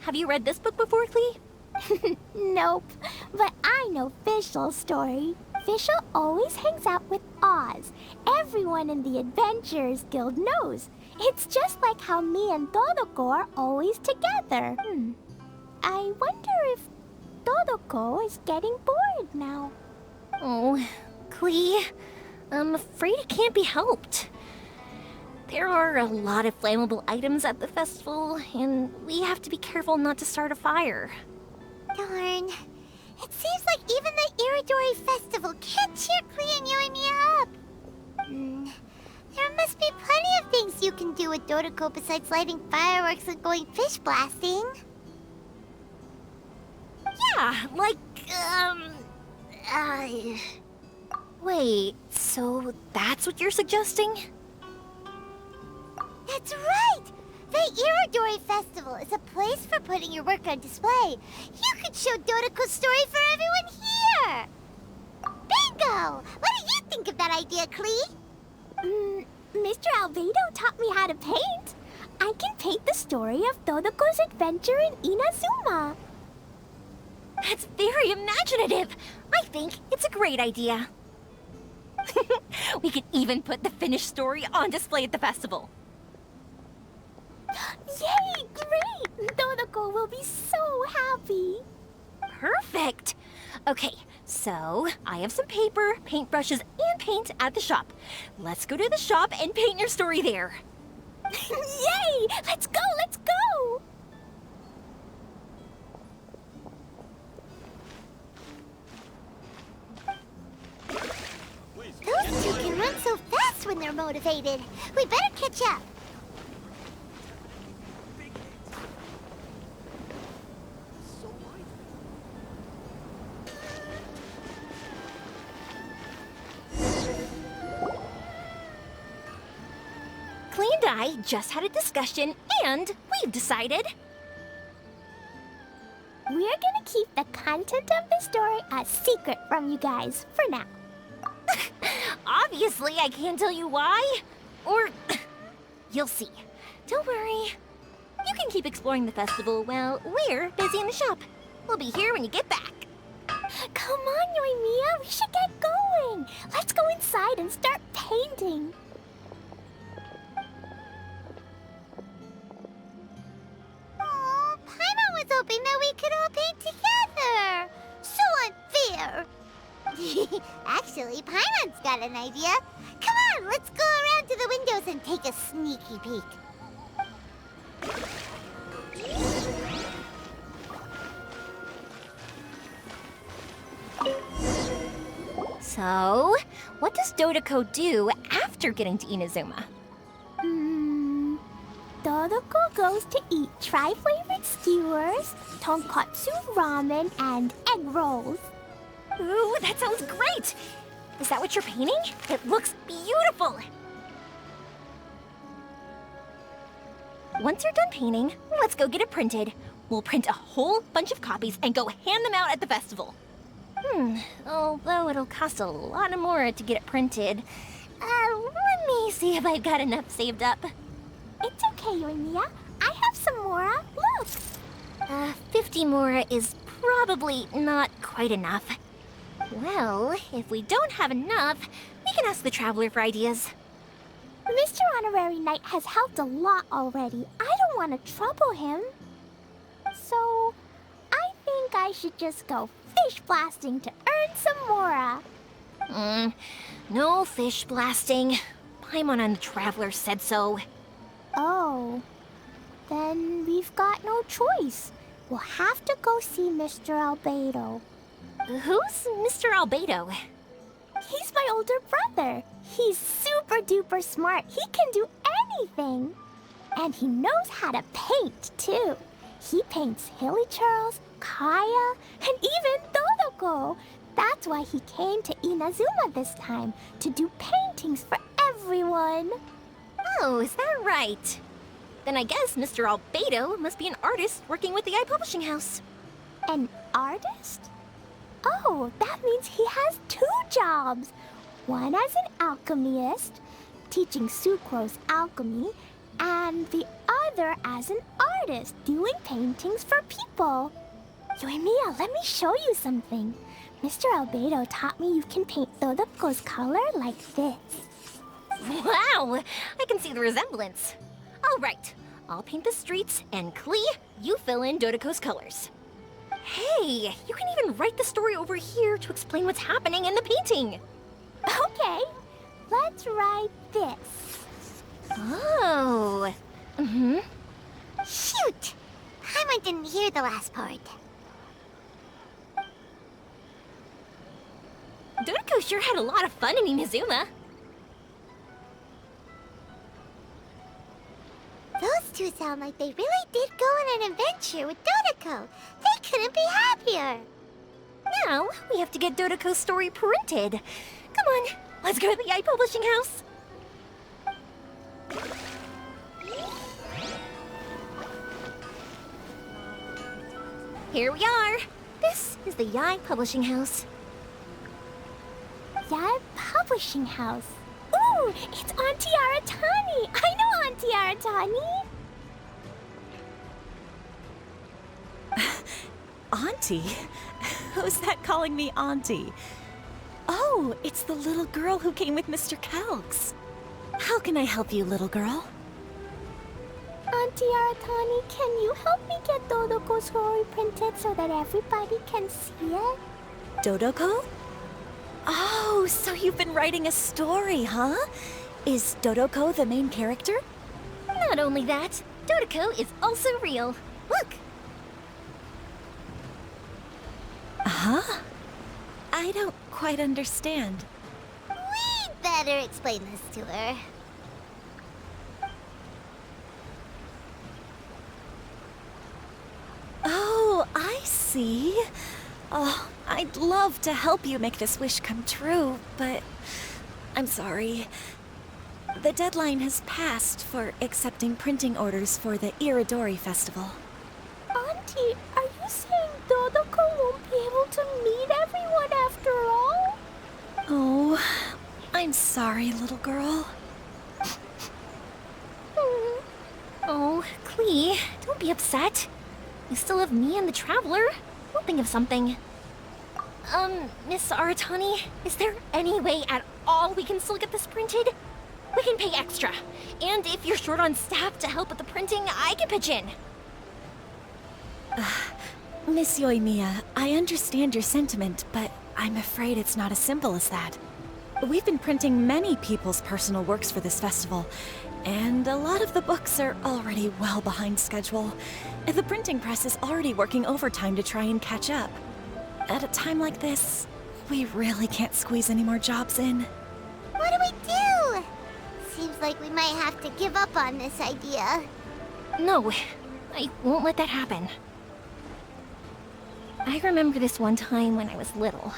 Have you read this book before, Klee? Nope, but I know Fischl's story. Fischl always hangs out with Oz. Everyone in the Adventurers Guild knows. It's just like how me and Todoko are always together. I wonder if Todoko is getting bored now. Oh, Klee, I'm afraid it can't be helped. There are a lot of flammable items at the festival, and we have to be careful not to start a fire. Darn. It seems like even the Iridori Festival can't cheer Klee and Yoimiya up. There must be plenty of things you can do with Dodoko besides lighting fireworks and going fish blasting. Yeah, like, Wait, so that's what you're suggesting? That's right! The Irodori Festival is a place for putting your work on display. You could show Dodoko's story for everyone here! Bingo! What do you think of that idea, Klee? Mr. Albedo taught me how to paint. I can paint the story of Dodoko's adventure in Inazuma. That's very imaginative! I think it's a great idea. We could even put the finished story on display at the festival. Yay! Great! Dodoko will be so happy. Perfect! Okay, so I have some paper, paintbrushes, and paint at the shop. Let's go to the shop and paint your story there. Yay! Let's go! Let's go! Those two can run so fast when they're motivated. We better catch up. Klee and I just had a discussion, and we've decided... We're gonna keep the content of the story a secret from you guys, for now. Obviously, I can't tell you why. Or... you'll see. Don't worry. You can keep exploring the festival while we're busy in the shop. We'll be here when you get back. Come on, Yoimiya, we should get going. Let's go inside and start painting. Paimon was hoping that we could all paint together. So unfair. Actually, Paimon's got an idea. Come on, let's go around to the windows and take a sneaky peek. So, what does Dodoko do after getting to Inazuma? Dodoko goes to eat tri-flavored skewers, tonkatsu ramen, and egg rolls. Ooh, that sounds great! Is that what you're painting? It looks beautiful! Once you're done painting, let's go get it printed. We'll print a whole bunch of copies and go hand them out at the festival. Although it'll cost a lot more to get it printed. Let me see if I've got enough saved up. It's okay, Yoimiya. I have some mora. Look! 50 mora is probably not quite enough. Well, if we don't have enough, we can ask the Traveler for ideas. Mr. Honorary Knight has helped a lot already. I don't want to trouble him. So, I think I should just go fish blasting to earn some mora. No fish blasting. Paimon and the Traveler said so. Oh, then we've got no choice. We'll have to go see Mr. Albedo. Who's Mr. Albedo? He's my older brother. He's super duper smart. He can do anything. And he knows how to paint, too. He paints Hilly Churls, Kaya, and even Dodoko. That's why he came to Inazuma this time, to do paintings for everyone. Oh, is that right? Then I guess Mr. Albedo must be an artist working with the iPublishing House. An artist? Oh, that means he has 2 jobs. One as an alchemist, teaching sucrose alchemy, and the other as an artist, doing paintings for people. Yoimiya, let me show you something. Mr. Albedo taught me you can paint Dodoko's color like this. Wow! I can see the resemblance. All right, I'll paint the streets, and Klee, you fill in Dodoko's colors. Hey, you can even write the story over here to explain what's happening in the painting. Okay, let's write this. Oh. Shoot! Paimon didn't hear the last part. Dodoko sure had a lot of fun in Inazuma. Those two sound like they really did go on an adventure with Dodoko. They couldn't be happier. Now, we have to get Dodoko's story printed. Come on, let's go to the iPublishing House. Here we are. This is the Yae Publishing House. Yae Publishing House. Ooh, it's Auntie Aratani. I know Auntie Aratani. Auntie? Who's that calling me Auntie? Oh, it's the little girl who came with Mr. Calx. How can I help you, little girl? Auntie Aratani, can you help me get Dodoko's story printed so that everybody can see it? Dodoko? Oh, so you've been writing a story, huh? Is Dodoko the main character? Not only that, Dodoko is also real. Look! Huh? I don't quite understand. We'd better explain this to her. Oh, I see. Oh, I'd love to help you make this wish come true, but I'm sorry. The deadline has passed for accepting printing orders for the Iridori festival. Auntie, are you saying Dodoko won't be able to meet everyone after all? Oh, I'm sorry, little girl. Oh, Klee, don't be upset. You still have me and the Traveler. We'll think of something. Miss Aratani, is there any way at all we can still get this printed? We can pay extra. And if you're short on staff to help with the printing, I can pitch in. Miss Yoimiya, I understand your sentiment, but I'm afraid it's not as simple as that. We've been printing many people's personal works for this festival, and a lot of the books are already well behind schedule. The printing press is already working overtime to try and catch up. At a time like this, we really can't squeeze any more jobs in. What do we do? Seems like we might have to give up on this idea. No, I won't let that happen. I remember this one time when I was little.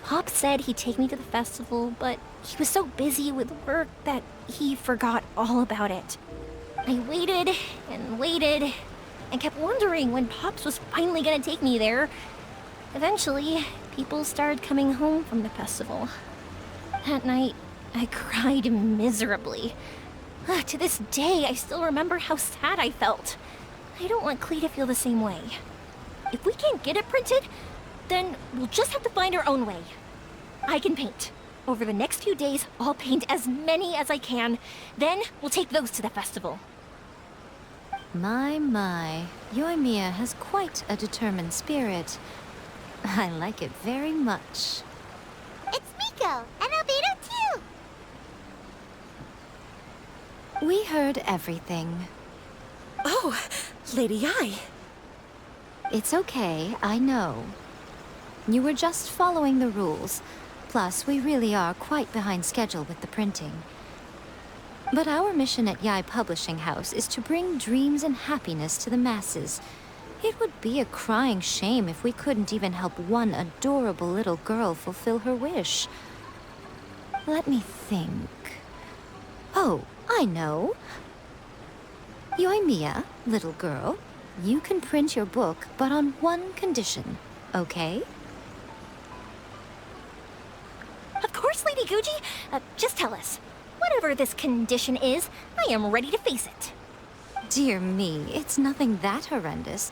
Pop said he'd take me to the festival, but he was so busy with work that he forgot all about it. I waited and waited and kept wondering when Pops was finally gonna take me there. Eventually, people started coming home from the festival. That night, I cried miserably. To this day, I still remember how sad I felt. I don't want Klee to feel the same way. If we can't get it printed, then we'll just have to find our own way. I can paint. Over the next few days, I'll paint as many as I can. Then we'll take those to the festival. My. Yoimiya has quite a determined spirit. I like it very much. It's Miko and Albedo too. We heard everything. Oh, Lady Ai. It's okay, I know. You were just following the rules. Plus, we really are quite behind schedule with the printing. But our mission at Yae Publishing House is to bring dreams and happiness to the masses. It would be a crying shame if we couldn't even help one adorable little girl fulfill her wish. Let me think. Oh, I know. Yoimiya, little girl, you can print your book, but on one condition, okay? Of course, Lady Guji. Just tell us. Whatever this condition is, I am ready to face it. Dear me, it's nothing that horrendous.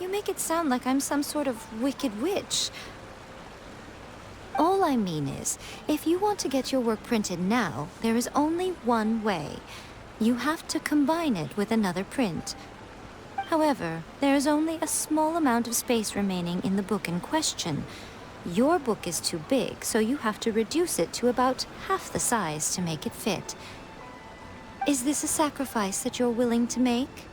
You make it sound like I'm some sort of wicked witch. All I mean is, if you want to get your work printed now, there is only one way. You have to combine it with another print. However, there is only a small amount of space remaining in the book in question. Your book is too big, so you have to reduce it to about half the size to make it fit. Is this a sacrifice that you're willing to make?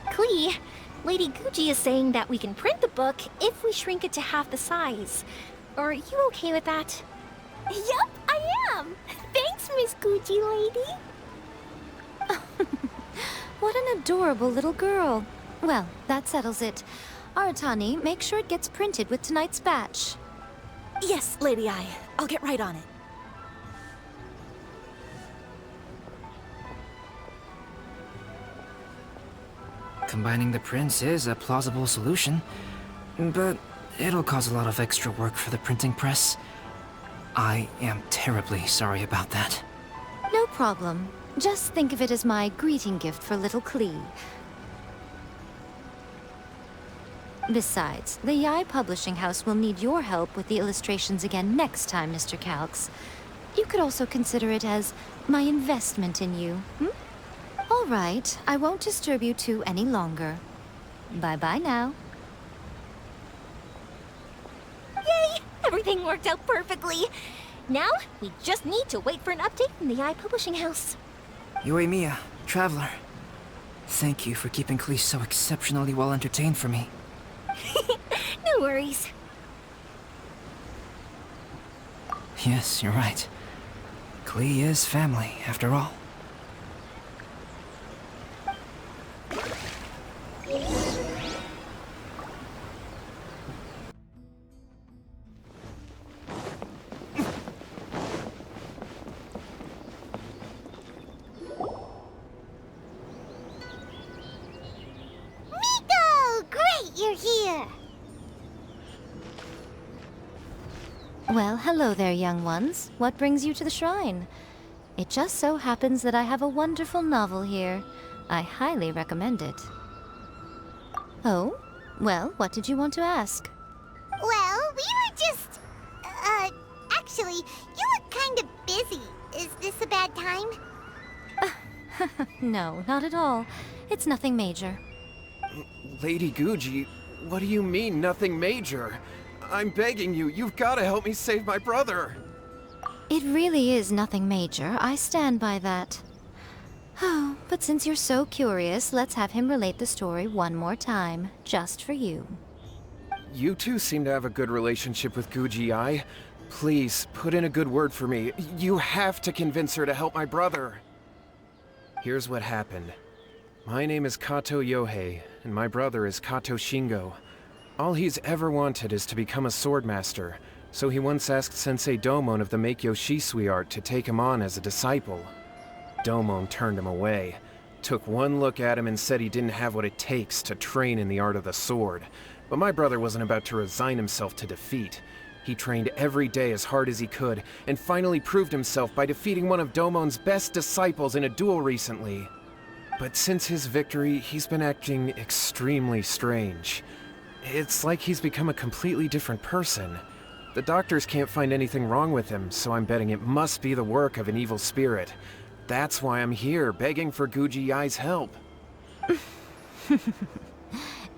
Klee, Lady Guji is saying that we can print the book if we shrink it to half the size. Are you okay with that? Yup, I am. Thanks, Miss Guji lady. What an adorable little girl. Well, that settles it. Aratani, make sure it gets printed with tonight's batch. Yes, Lady Ai. I'll get right on it. Combining the prints is a plausible solution, but it'll cause a lot of extra work for the printing press. I am terribly sorry about that. No problem. Just think of it as my greeting gift for little Klee. Besides, the Yae Publishing House will need your help with the illustrations again next time, Mr. Calx. You could also consider it as my investment in you, All right, I won't disturb you two any longer. Bye-bye now. Yay! Everything worked out perfectly. Now, we just need to wait for an update from the Yae Publishing House. Yoimiya, Traveler. Thank you for keeping Klee so exceptionally well entertained for me. No worries. Yes, you're right. Klee is family, after all. You're here! Well, hello there, young ones. What brings you to the shrine? It just so happens that I have a wonderful novel here. I highly recommend it. Oh? Well, what did you want to ask? Well, we were just... actually, you look kind of busy. Is this a bad time? No, not at all. It's nothing major. Lady Guji, What do you mean, nothing major? I'm begging you, you've got to help me save my brother. It really is nothing major. I stand by that. Oh, but since you're so curious, let's have him relate the story one more time, just for you. You two seem to have a good relationship with Guji-ai. Please, put in a good word for me. You have to convince her to help my brother. Here's what happened. My name is Kato Yohei, and my brother is Kato Shingo. All he's ever wanted is to become a swordmaster, so he once asked Sensei Domon of the Meikyo Shisui art to take him on as a disciple. Domon turned him away, took one look at him and said he didn't have what it takes to train in the art of the sword. But my brother wasn't about to resign himself to defeat. He trained every day as hard as he could, and finally proved himself by defeating one of Domon's best disciples in a duel recently. But since his victory, he's been acting extremely strange. It's like he's become a completely different person. The doctors can't find anything wrong with him, so I'm betting it must be the work of an evil spirit. That's why I'm here, begging for Guji-ai's help.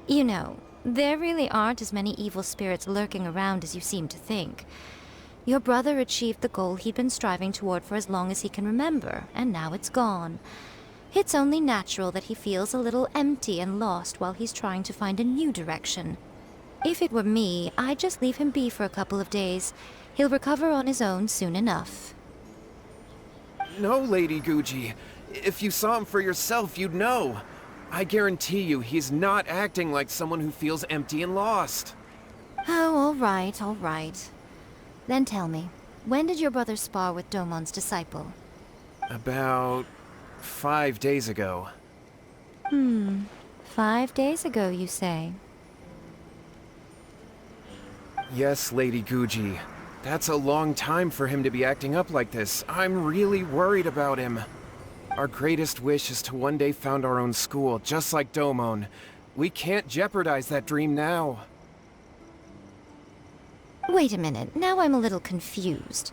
You know, there really aren't as many evil spirits lurking around as you seem to think. Your brother achieved the goal he'd been striving toward for as long as he can remember, and now it's gone. It's only natural that he feels a little empty and lost while he's trying to find a new direction. If it were me, I'd just leave him be for a couple of days. He'll recover on his own soon enough. No, Lady Guji. If you saw him for yourself, you'd know. I guarantee you, he's not acting like someone who feels empty and lost. Oh, all right. Then tell me, when did your brother spar with Domon's disciple? About 5 days ago. 5 days ago, you say? Yes, Lady Guji. That's a long time for him to be acting up like this. I'm really worried about him. Our greatest wish is to one day found our own school, just like Domon. We can't jeopardize that dream now. Wait a minute, now I'm a little confused.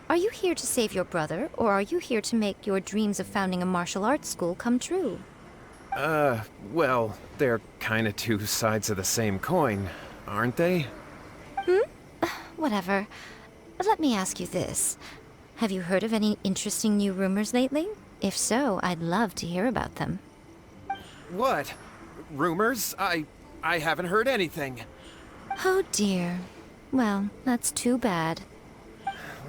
Are you here to save your brother, or are you here to make your dreams of founding a martial arts school come true? Well, they're kinda two sides of the same coin, aren't they? Whatever. Let me ask you this. Have you heard of any interesting new rumors lately? If so, I'd love to hear about them. What? Rumors? I haven't heard anything. Oh dear. Well, that's too bad.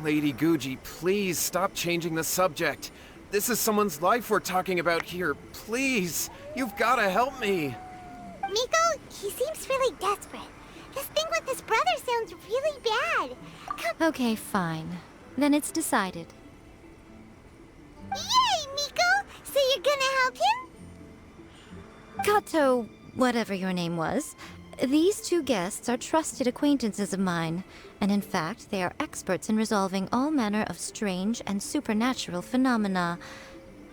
Lady Guji, please stop changing the subject. This is someone's life we're talking about here. Please, you've gotta help me. Miko, he seems really desperate. This thing with his brother sounds really bad. Okay, fine. Then it's decided. Yay, Miko! So you're gonna help him? Kato, whatever your name was, these two guests are trusted acquaintances of mine, and in fact, they are experts in resolving all manner of strange and supernatural phenomena.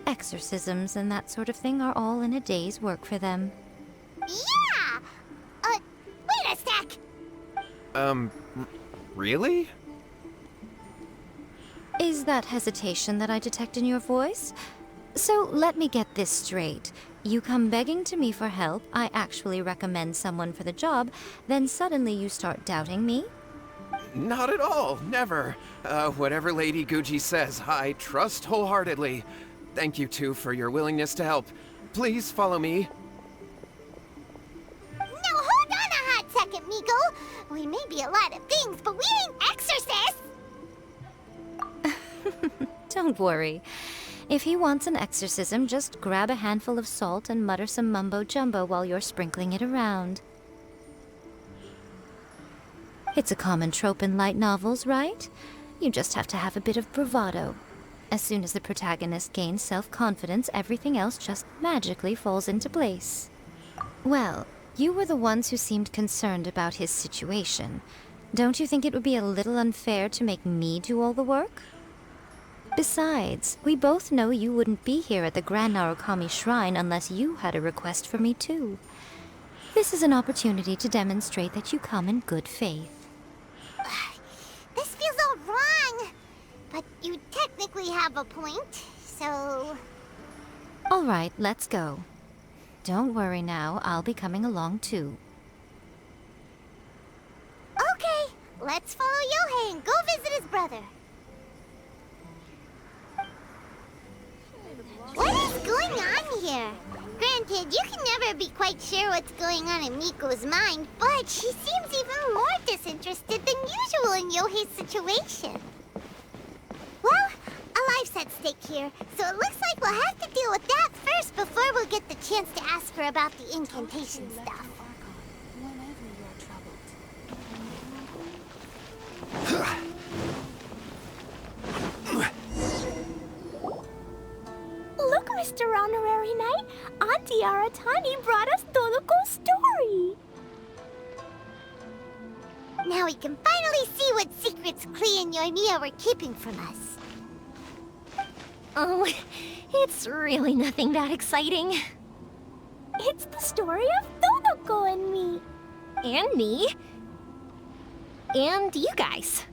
Exorcisms and that sort of thing are all in a day's work for them. Yeah! Wait a sec! Really? Is that hesitation that I detect in your voice? So let me get this straight. You come begging to me for help, I actually recommend someone for the job, then suddenly you start doubting me? Not at all, never. Whatever Lady Guji says, I trust wholeheartedly. Thank you two for your willingness to help. Please follow me. Now hold on a hot second, Miko. We may be a lot of things, but we ain't exorcists! Don't worry. If he wants an exorcism, just grab a handful of salt and mutter some mumbo-jumbo while you're sprinkling it around. It's a common trope in light novels, right? You just have to have a bit of bravado. As soon as the protagonist gains self-confidence, everything else just magically falls into place. Well, you were the ones who seemed concerned about his situation. Don't you think it would be a little unfair to make me do all the work? Besides, we both know you wouldn't be here at the Grand Narukami Shrine unless you had a request for me too. This is an opportunity to demonstrate that you come in good faith. This feels all wrong. But you technically have a point, so... All right, let's go. Don't worry now, I'll be coming along too. let's follow Yohei and go visit his brother. What is going on here? Granted, you can never be quite sure what's going on in Miko's mind, but she seems even more disinterested than usual in Yohei's situation. Well, a life's at stake here, so it looks like we'll have to deal with that first before we'll get the chance to ask her about the incantation stuff. Look, Mr. Honorary Knight, Auntie Aratani brought us Toloko's story. Now we can finally see what secrets Klee and Yoimiya were keeping from us. Oh, it's really nothing that exciting. It's the story of Toloko and me. And me. And you guys.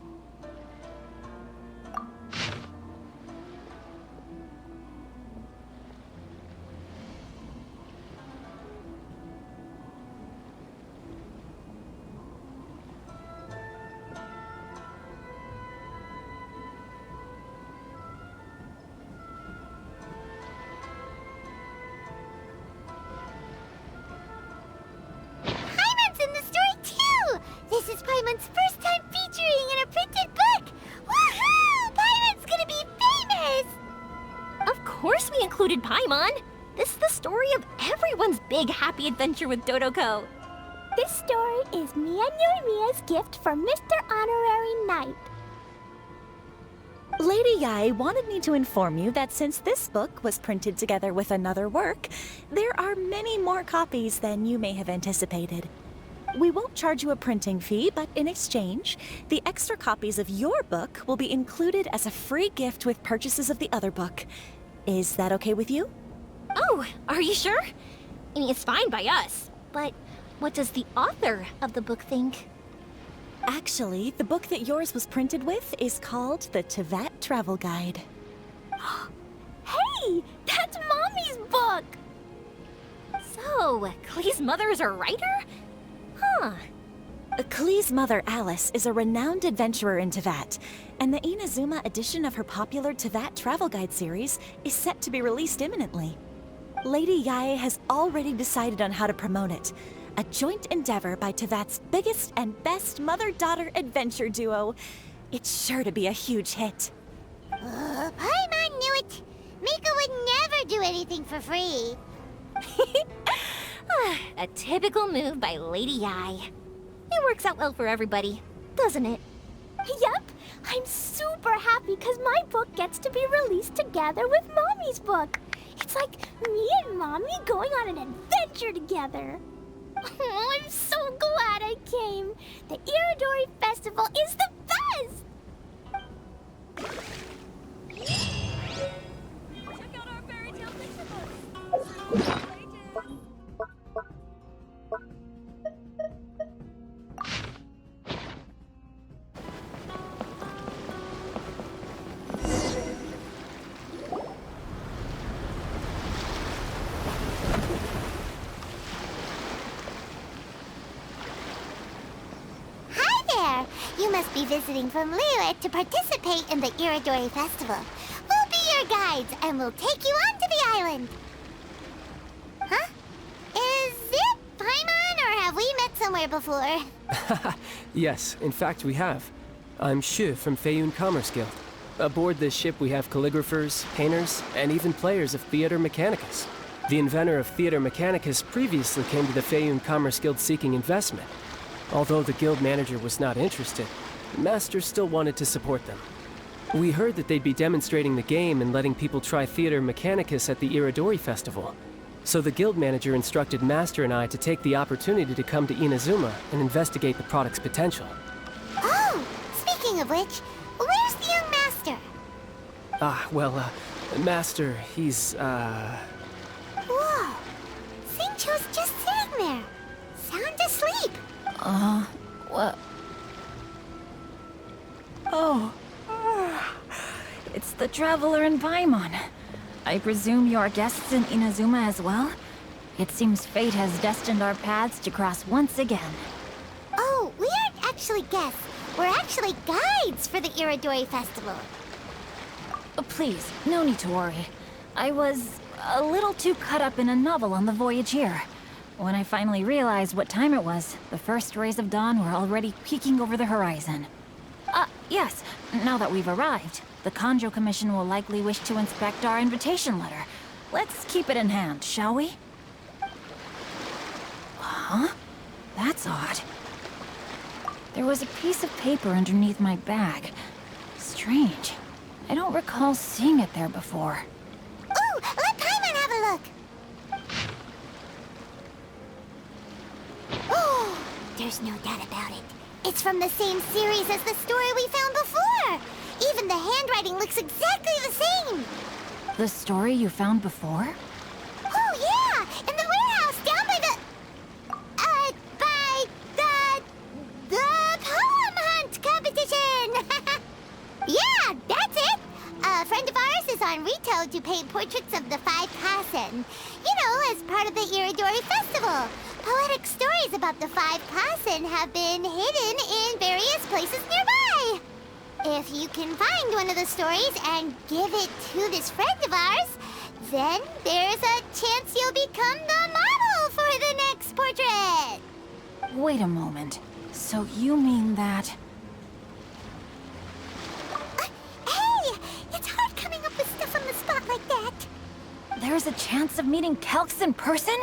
This is Paimon's first time featuring in a printed book! Woohoo! Paimon's gonna be famous! Of course we included Paimon! This is the story of everyone's big happy adventure with Dodoko. This story is me and Yoimiya's gift for Mr. Honorary Knight. Lady Yae wanted me to inform you that since this book was printed together with another work, there are many more copies than you may have anticipated. We won't charge you a printing fee, but in exchange, the extra copies of your book will be included as a free gift with purchases of the other book. Is that okay with you? Oh, are you sure? I mean, it's fine by us, but what does the author of the book think? Actually, the book that yours was printed with is called the Teyvat Travel Guide. Hey, that's Mommy's book! So, Klee's mother is a writer? Huh. Klee's mother, Alice, is a renowned adventurer in Teyvat, and the Inazuma edition of her popular Teyvat Travel Guide series is set to be released imminently. Lady Yae has already decided on how to promote it, a joint endeavor by Teyvat's biggest and best mother-daughter adventure duo. It's sure to be a huge hit. Paimon knew it! Miko would never do anything for free. A typical move by Lady Yae. It works out well for everybody, doesn't it? Yep, I'm super happy because my book gets to be released together with Mommy's book. It's like me and Mommy going on an adventure together. Oh, I'm so glad I came. The Irodori Festival is the best! Check out our fairy tale picture books. You must be visiting from Liyue to participate in the Iridori Festival. We'll be your guides, and we'll take you onto the island. Huh? Is it Paimon, or have we met somewhere before? Yes, in fact we have. I'm Shu from Feiyun Commerce Guild. Aboard this ship we have calligraphers, painters, and even players of Theater Mechanicus. The inventor of Theater Mechanicus previously came to the Feiyun Commerce Guild seeking investment. Although the guild manager was not interested, Master still wanted to support them. We heard that they'd be demonstrating the game and letting people try Theater Mechanicus at the Irodori Festival. So the guild manager instructed Master and I to take the opportunity to come to Inazuma and investigate the product's potential. Oh, speaking of which, where's the young master? Master, he's, Whoa! Xingqiu's just sitting there, sound asleep. What? Oh. It's the Traveler and Paimon. I presume you are guests in Inazuma as well? It seems fate has destined our paths to cross once again. Oh, we aren't actually guests. We're actually guides for the Irodori Festival. Please, no need to worry. I was a little too caught up in a novel on the voyage here. When I finally realized what time it was, the first rays of dawn were already peeking over the horizon. Yes, now that we've arrived, the Kanjo Commission will likely wish to inspect our invitation letter. Let's keep it in hand, shall we? Huh? That's odd. There was a piece of paper underneath my bag. Strange. I don't recall seeing it there before. Ooh, let Paimon have a look! Oh, there's no doubt about it. It's from the same series as the story we found before! Even the handwriting looks exactly the same! The story you found before? Oh, yeah! In the warehouse down by the... The poem hunt competition! Yeah, that's it! A friend of ours is on Rito to paint portraits of the 5 Kasen. You know, as part of the Iridori Festival. Poetic stories about the 5 Kasen have been hidden in various places nearby. If you can find one of the stories and give it to this friend of ours, then there's a chance you'll become the model for the next portrait. Wait a moment. So you mean that... Hey! It's hard coming up with stuff on the spot like that. There's a chance of meeting Calx in person?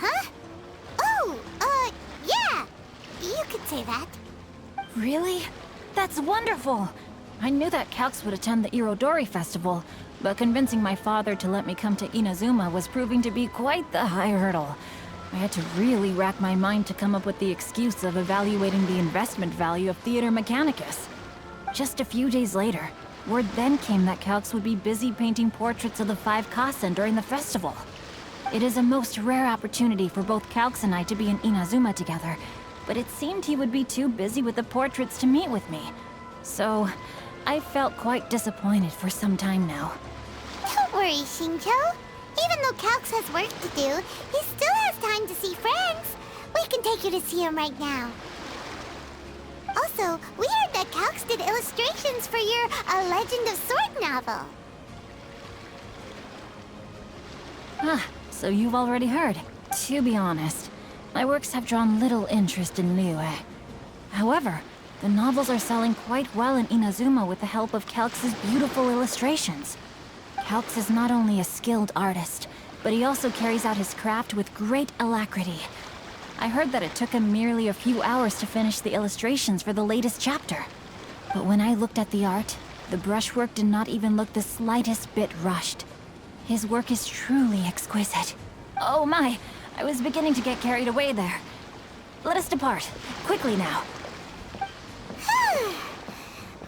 Huh? Oh, yeah. You could say that. Really? That's wonderful! I knew that Calx would attend the Irodori Festival, but convincing my father to let me come to Inazuma was proving to be quite the high hurdle. I had to really rack my mind to come up with the excuse of evaluating the investment value of Theater Mechanicus. Just a few days later, word then came that Calx would be busy painting portraits of the 5 Kasen during the festival. It is a most rare opportunity for both Calx and I to be in Inazuma together, but it seemed he would be too busy with the portraits to meet with me. So, I felt quite disappointed for some time now. Don't worry, Shincho. Even though Calx has work to do, he still has time to see friends. We can take you to see him right now. Also, we heard that Calx did illustrations for your A Legend of Sword novel. So you've already heard. To be honest, my works have drawn little interest in Liyue. However, the novels are selling quite well in Inazuma with the help of Calx's beautiful illustrations. Calx is not only a skilled artist, but he also carries out his craft with great alacrity. I heard that it took him merely a few hours to finish the illustrations for the latest chapter. But when I looked at the art, the brushwork did not even look the slightest bit rushed. His work is truly exquisite. Oh my, I was beginning to get carried away there. Let us depart, quickly now.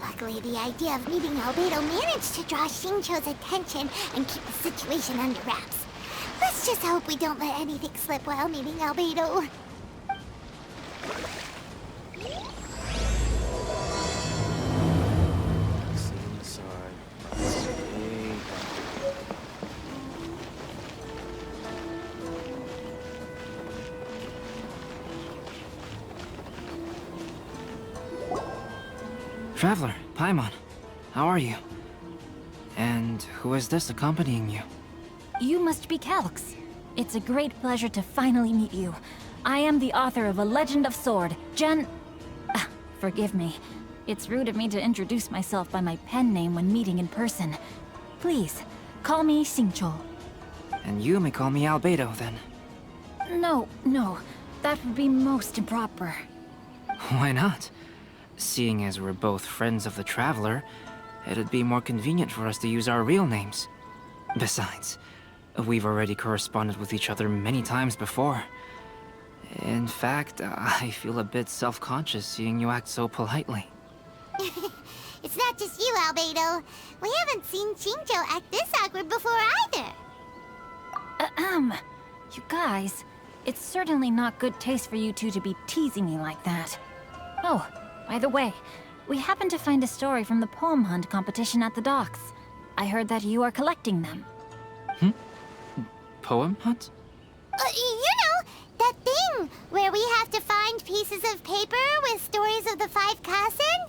Luckily, the idea of meeting Albedo managed to draw Shincho's attention and keep the situation under wraps. Let's just hope we don't let anything slip while meeting Albedo. Traveler, Paimon, how are you? And who is this accompanying you? You must be Calx. It's a great pleasure to finally meet you. I am the author of A Legend of Sword, forgive me. It's rude of me to introduce myself by my pen name when meeting in person. Please, call me Xingqiu. And you may call me Albedo, then. No, that would be most improper. Why not? Seeing as we're both friends of the Traveler, it'd be more convenient for us to use our real names. Besides, we've already corresponded with each other many times before. In fact, I feel a bit self-conscious seeing you act so politely. It's not just you, Albedo. We haven't seen Xingqiu act this awkward before either. You guys, it's certainly not good taste for you two to be teasing me like that. Oh, by the way, we happened to find a story from the poem hunt competition at the docks. I heard that you are collecting them. Poem hunt? You know, that thing where we have to find pieces of paper with of the five cousin.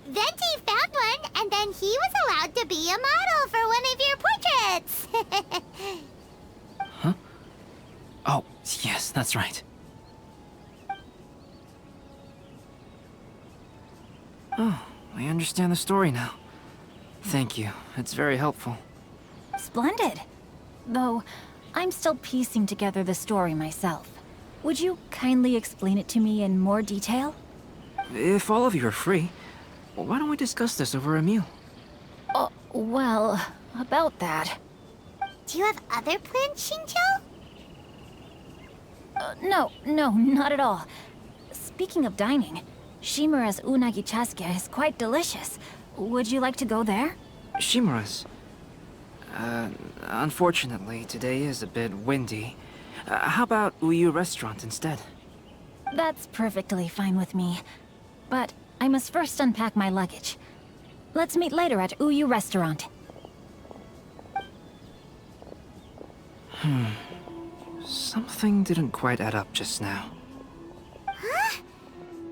Venti found one, and then he was allowed to be a model for one of your portraits. Huh? Oh, yes, that's right. Oh, I understand the story now. Thank you. It's very helpful. Splendid. Though, I'm still piecing together the story myself. Would you kindly explain it to me in more detail? If all of you are free, why don't we discuss this over a meal? Oh, well, about that. Do you have other plans, Shincho? No, not at all. Speaking of dining, Shimura's unagi chasuke is quite delicious. Would you like to go there? Shimura's? Unfortunately, today is a bit windy. How about Uyu Restaurant instead? That's perfectly fine with me. But I must first unpack my luggage. Let's meet later at Uyu Restaurant. Something didn't quite add up just now. Huh?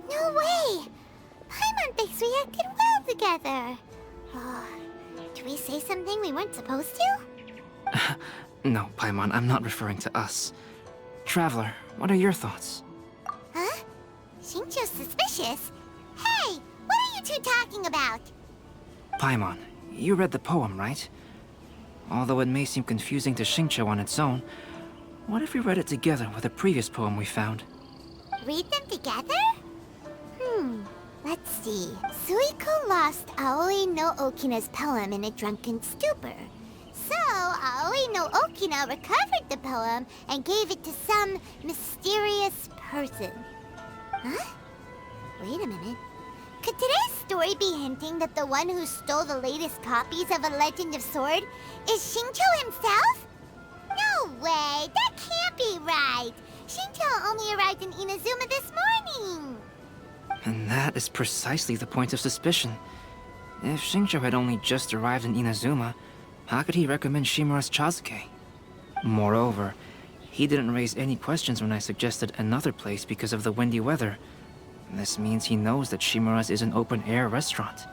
No way! Paimon thinks we acted well together. Oh, did we say something we weren't supposed to? No, Paimon, I'm not referring to us. Traveler, what are your thoughts? Huh? Shincho's suspicious? Hey, what are you two talking about? Paimon, you read the poem, right? Although it may seem confusing to Shincho on its own, what if we read it together with a previous poem we found? Read them together? Let's see. Suiko lost Aoi no Okina's poem in a drunken stupor. So, Aoi no Okina recovered the poem and gave it to some mysterious person. Huh? Wait a minute. Could today's story be hinting that the one who stole the latest copies of A Legend of Sword is Shincho himself? No way! That can't be right! Shincho only arrived in Inazuma this morning! And that is precisely the point of suspicion. If Shincho had only just arrived in Inazuma, how could he recommend Shimura's chasuke? Moreover, he didn't raise any questions when I suggested another place because of the windy weather. This means he knows that Shimura's is an open-air restaurant.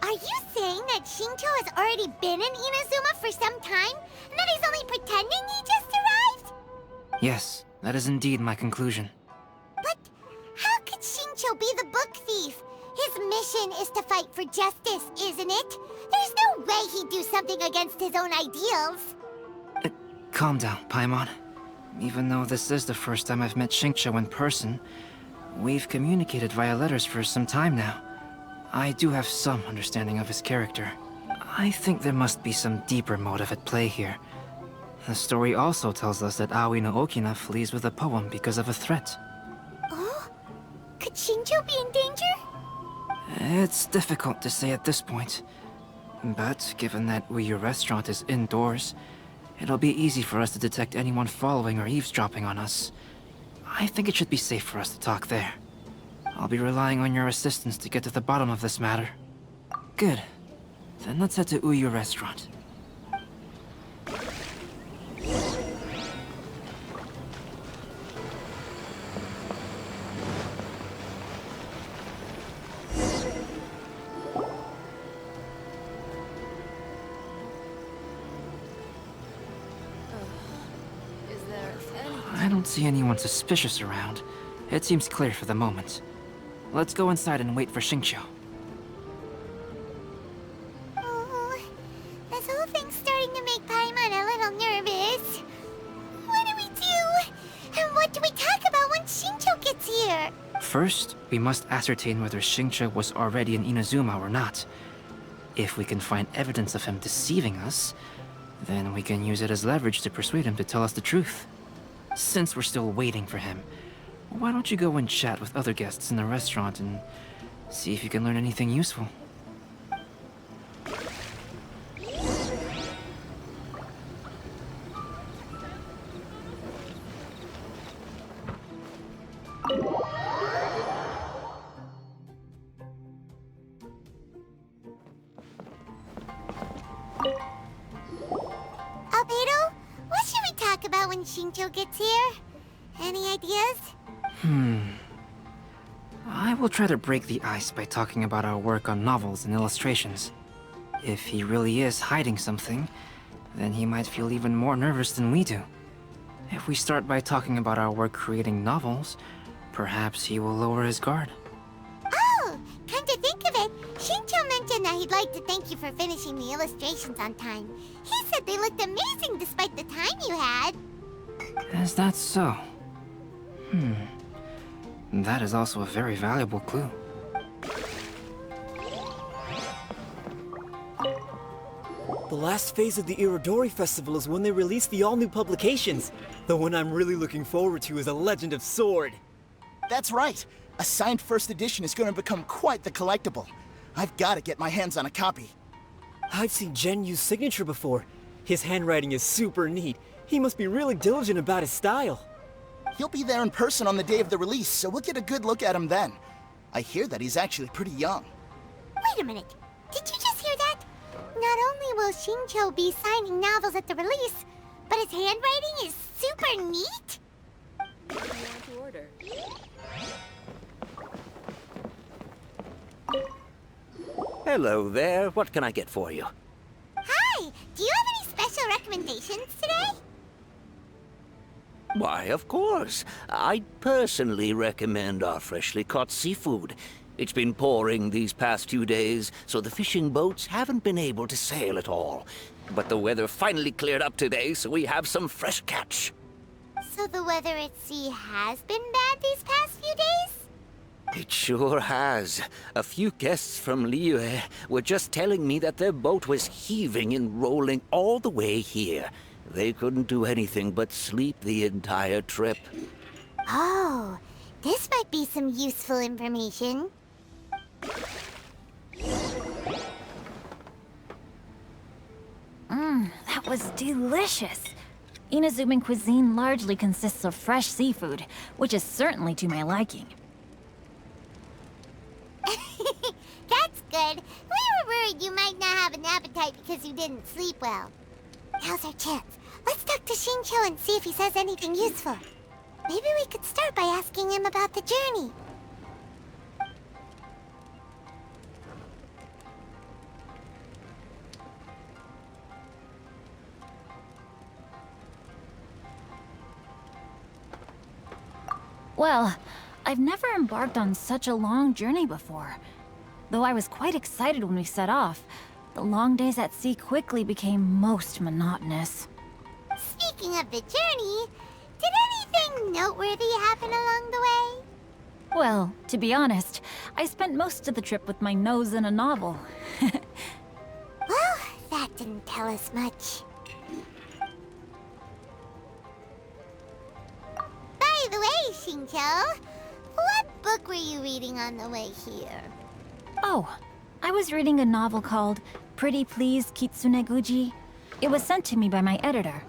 Are you saying that Shincho has already been in Inazuma for some time, and that he's only pretending he just arrived? Yes, that is indeed my conclusion. But how could Shincho be the book thief? His mission is to fight for justice, isn't it? There's no way he'd do something against his own ideals. Calm down, Paimon. Even though this is the first time I've met Shincho in person, we've communicated via letters for some time now. I do have some understanding of his character. I think there must be some deeper motive at play here. The story also tells us that Aoi no Okina flees with a poem because of a threat. Oh? Could Shincho be in danger? It's difficult to say at this point. But given that Uyu Restaurant is indoors, it'll be easy for us to detect anyone following or eavesdropping on us. I think it should be safe for us to talk there. I'll be relying on your assistance to get to the bottom of this matter. Good. Then let's head to Uyu Restaurant. I don't see anyone suspicious around. It seems clear for the moment. Let's go inside and wait for Shincho. Oh, this whole thing's starting to make Paimon a little nervous. What do we do? And what do we talk about when Shincho gets here? First, we must ascertain whether Shincho was already in Inazuma or not. If we can find evidence of him deceiving us, then we can use it as leverage to persuade him to tell us the truth. Since we're still waiting for him, why don't you go and chat with other guests in the restaurant and see if you can learn anything useful? Albedo, what should we talk about when Shincho gets here? Any ideas? will try to break the ice by talking about our work on novels and illustrations. If he really is hiding something, then he might feel even more nervous than we do. If we start by talking about our work creating novels, perhaps he will lower his guard. Oh, come to think of it, Shincho mentioned that he'd like to thank you for finishing the illustrations on time. He said they looked amazing despite the time you had. Is that so? That is also a very valuable clue. The last phase of the Irodori Festival is when they release the all-new publications. The one I'm really looking forward to is A Legend of Sword. That's right. A signed first edition is going to become quite the collectible. I've got to get my hands on a copy. I've seen Genyu's signature before. His handwriting is super neat. He must be really diligent about his style. He'll be there in person on the day of the release, so we'll get a good look at him then. I hear that he's actually pretty young. Wait a minute. Did you just hear that? Not only will Shincho be signing novels at the release, but his handwriting is super neat? Hello there. What can I get for you? Hi! Do you have any special recommendations today? Why, of course. I'd personally recommend our freshly caught seafood. It's been pouring these past few days, so the fishing boats haven't been able to sail at all. But the weather finally cleared up today, so we have some fresh catch. So the weather at sea has been bad these past few days? It sure has. A few guests from Liyue were just telling me that their boat was heaving and rolling all the way here. They couldn't do anything but sleep the entire trip. Oh, this might be some useful information. That was delicious. Inazuman cuisine largely consists of fresh seafood, which is certainly to my liking. That's good. We were worried you might not have an appetite because you didn't sleep well. Now's our chance. Let's talk to Shincho and see if he says anything useful. Maybe we could start by asking him about the journey. Well, I've never embarked on such a long journey before. Though I was quite excited when we set off, the long days at sea quickly became most monotonous. Speaking of the journey, did anything noteworthy happen along the way? Well, to be honest, I spent most of the trip with my nose in a novel. Well, that didn't tell us much. By the way, Shincho, what book were you reading on the way here? Oh, I was reading a novel called Pretty Please Kitsune Guji. It was sent to me by my editor.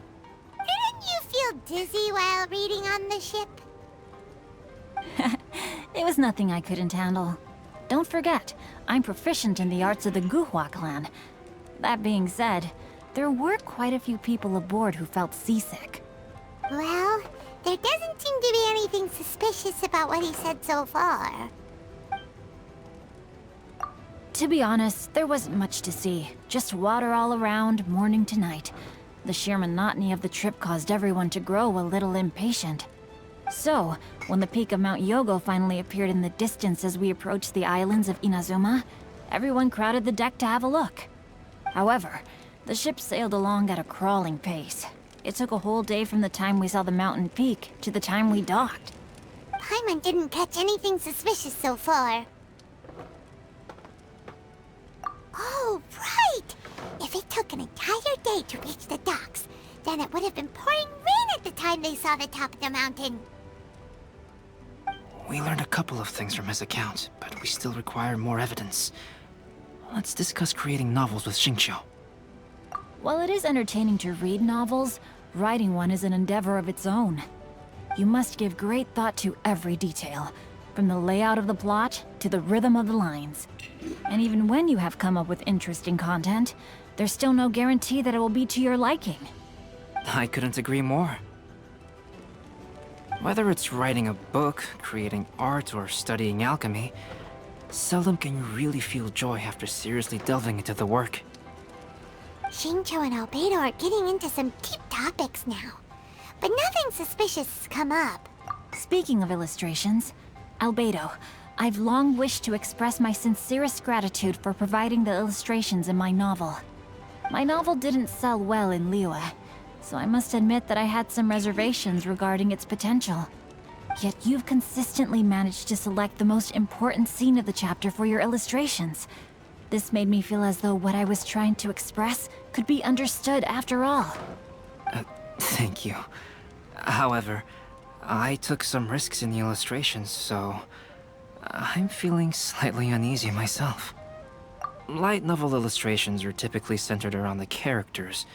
Didn't you feel dizzy while reading on the ship? It was nothing I couldn't handle. Don't forget, I'm proficient in the arts of the Guhua clan. That being said, there were quite a few people aboard who felt seasick. Well, there doesn't seem to be anything suspicious about what he said so far. To be honest, there wasn't much to see. Just water all around, morning to night. The sheer monotony of the trip caused everyone to grow a little impatient. So, when the peak of Mount Yogo finally appeared in the distance as we approached the islands of Inazuma, everyone crowded the deck to have a look. However, the ship sailed along at a crawling pace. It took a whole day from the time we saw the mountain peak to the time we docked. Paimon didn't catch anything suspicious so far. Oh, right! If it took an entire day to reach the docks, then it would have been pouring rain at the time they saw the top of the mountain. We learned a couple of things from his account, but we still require more evidence. Let's discuss creating novels with Shincho. While it is entertaining to read novels, writing one is an endeavor of its own. You must give great thought to every detail, from the layout of the plot to the rhythm of the lines. And even when you have come up with interesting content, there's still no guarantee that it will be to your liking. I couldn't agree more. Whether it's writing a book, creating art, or studying alchemy, seldom can you really feel joy after seriously delving into the work. Xingqiu and Albedo are getting into some deep topics now, but nothing suspicious has come up. Speaking of illustrations, Albedo, I've long wished to express my sincerest gratitude for providing the illustrations in my novel. My novel didn't sell well in Liyue, so I must admit that I had some reservations regarding its potential. Yet you've consistently managed to select the most important scene of the chapter for your illustrations. This made me feel as though what I was trying to express could be understood after all. Thank you. However, I took some risks in the illustrations, so I'm feeling slightly uneasy myself. Light novel illustrations are typically centered around the characters,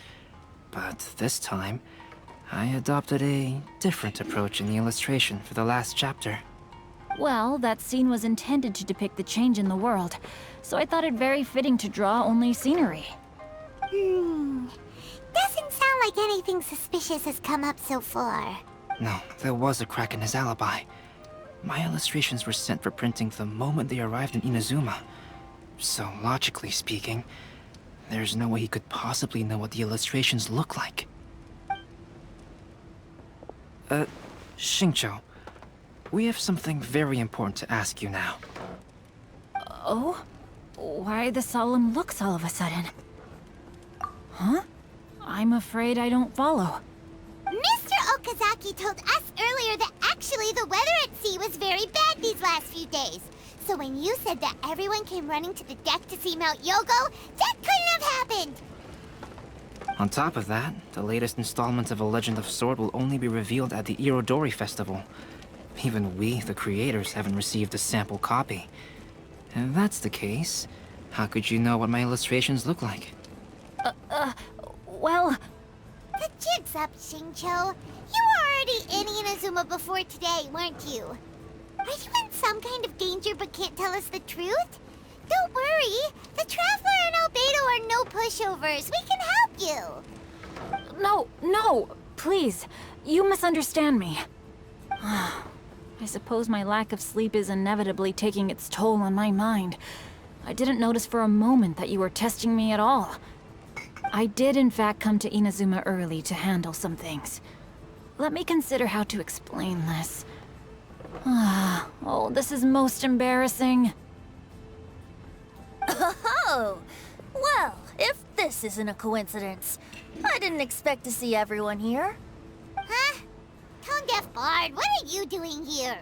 but this time, I adopted a different approach in the illustration for the last chapter. Well, that scene was intended to depict the change in the world, so I thought it very fitting to draw only scenery. Doesn't sound like anything suspicious has come up so far. No, there was a crack in his alibi. My illustrations were sent for printing the moment they arrived in Inazuma. So, logically speaking, there's no way he could possibly know what the illustrations look like. Xingqiu, we have something very important to ask you now. Oh? Why the solemn looks all of a sudden? Huh? I'm afraid I don't follow. Mr. Okazaki told us earlier that actually the weather at sea was very bad these last few days. So when you said that everyone came running to the deck to see Mount Yogo, that couldn't have happened! On top of that, the latest installment of A Legend of Sword will only be revealed at the Irodori festival. Even we, the creators, haven't received a sample copy. If that's the case, how could you know what my illustrations look like? Well... The jig's up, Xingqiu. You were already in Inazuma before today, weren't you? Are you in some kind of danger but can't tell us the truth? Don't worry. The Traveler and Albedo are no pushovers. We can help you. No, please. You misunderstand me. I suppose my lack of sleep is inevitably taking its toll on my mind. I didn't notice for a moment that you were testing me at all. I did in fact come to Inazuma early to handle some things. Let me consider how to explain this. Oh, this is most embarrassing. Oh, well, if this isn't a coincidence, I didn't expect to see everyone here. Huh? Tone-deaf Bard, what are you doing here?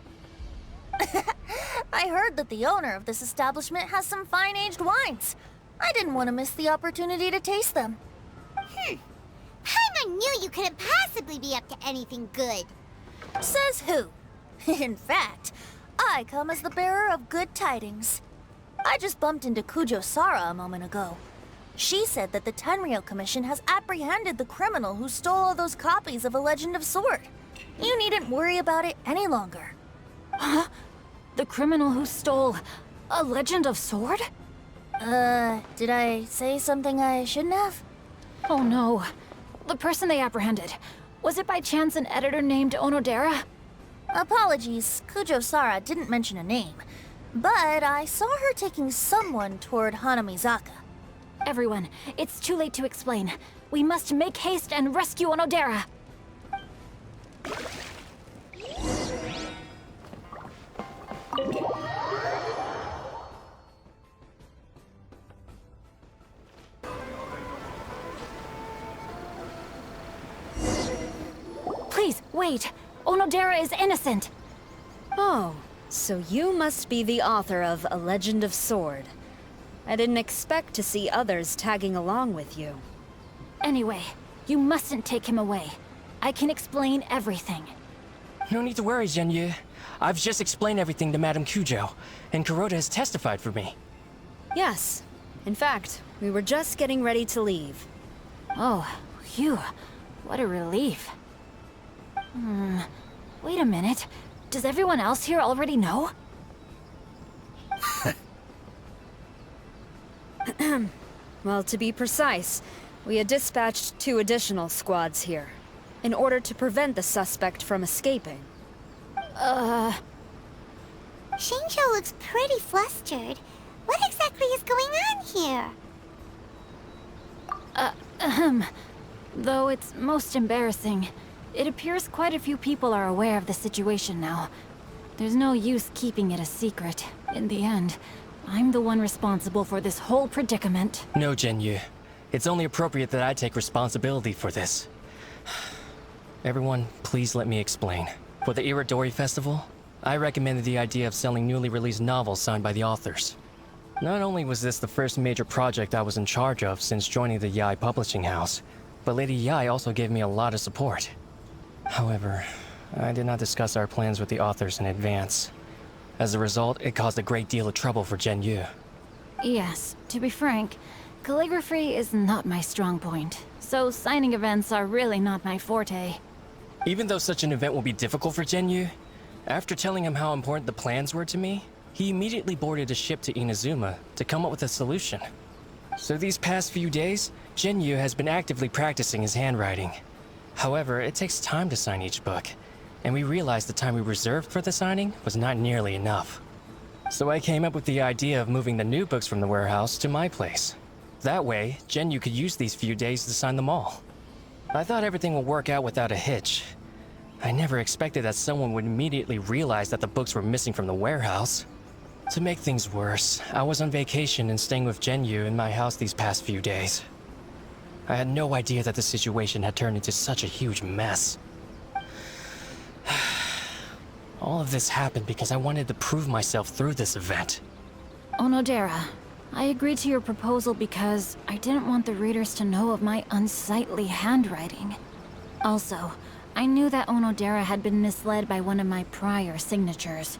I heard that the owner of this establishment has some fine-aged wines. I didn't want to miss the opportunity to taste them. Paimon knew you couldn't possibly be up to anything good. Says who? In fact, I come as the bearer of good tidings. I just bumped into Kujo Sara a moment ago. She said that the Tenryou Commission has apprehended the criminal who stole all those copies of A Legend of Sword. You needn't worry about it any longer. Huh? The criminal who stole A Legend of Sword? Did I say something I shouldn't have? Oh no. The person they apprehended. Was it by chance an editor named Onodera? Apologies, Kujo Sara didn't mention a name. But I saw her taking someone toward Hanamizaka. Everyone, it's too late to explain. We must make haste and rescue Onodera. Please, wait. Onodera is innocent. Oh, so you must be the author of A Legend of Sword. I didn't expect to see others tagging along with you. Anyway, you mustn't take him away. I can explain everything. No need to worry, Zhenyu. I've just explained everything to Madame Kujo, and Kuroda has testified for me. Yes. In fact, we were just getting ready to leave. Oh, phew. What a relief. Wait a minute. Does everyone else here already know? Well, to be precise, we had dispatched 2 additional squads here, in order to prevent the suspect from escaping. Shincho looks pretty flustered. What exactly is going on here? Though it's most embarrassing, it appears quite a few people are aware of the situation now. There's no use keeping it a secret. In the end, I'm the one responsible for this whole predicament. No, Genyu. It's only appropriate that I take responsibility for this. Everyone, please let me explain. For the Iridori Festival, I recommended the idea of selling newly released novels signed by the authors. Not only was this the first major project I was in charge of since joining the Yae publishing house, but Lady Yae also gave me a lot of support. However, I did not discuss our plans with the authors in advance. As a result, it caused a great deal of trouble for Genyu. Yes, to be frank, calligraphy is not my strong point, so signing events are really not my forte. Even though such an event will be difficult for Genyu, after telling him how important the plans were to me, he immediately boarded a ship to Inazuma to come up with a solution. So these past few days, Genyu has been actively practicing his handwriting. However, it takes time to sign each book, and we realized the time we reserved for the signing was not nearly enough. So I came up with the idea of moving the new books from the warehouse to my place. That way, Genyu could use these few days to sign them all. I thought everything would work out without a hitch. I never expected that someone would immediately realize that the books were missing from the warehouse. To make things worse, I was on vacation and staying with Genyu in my house these past few days. I had no idea that the situation had turned into such a huge mess. All of this happened because I wanted to prove myself through this event. Onodera, I agreed to your proposal because I didn't want the readers to know of my unsightly handwriting. Also, I knew that Onodera had been misled by one of my prior signatures.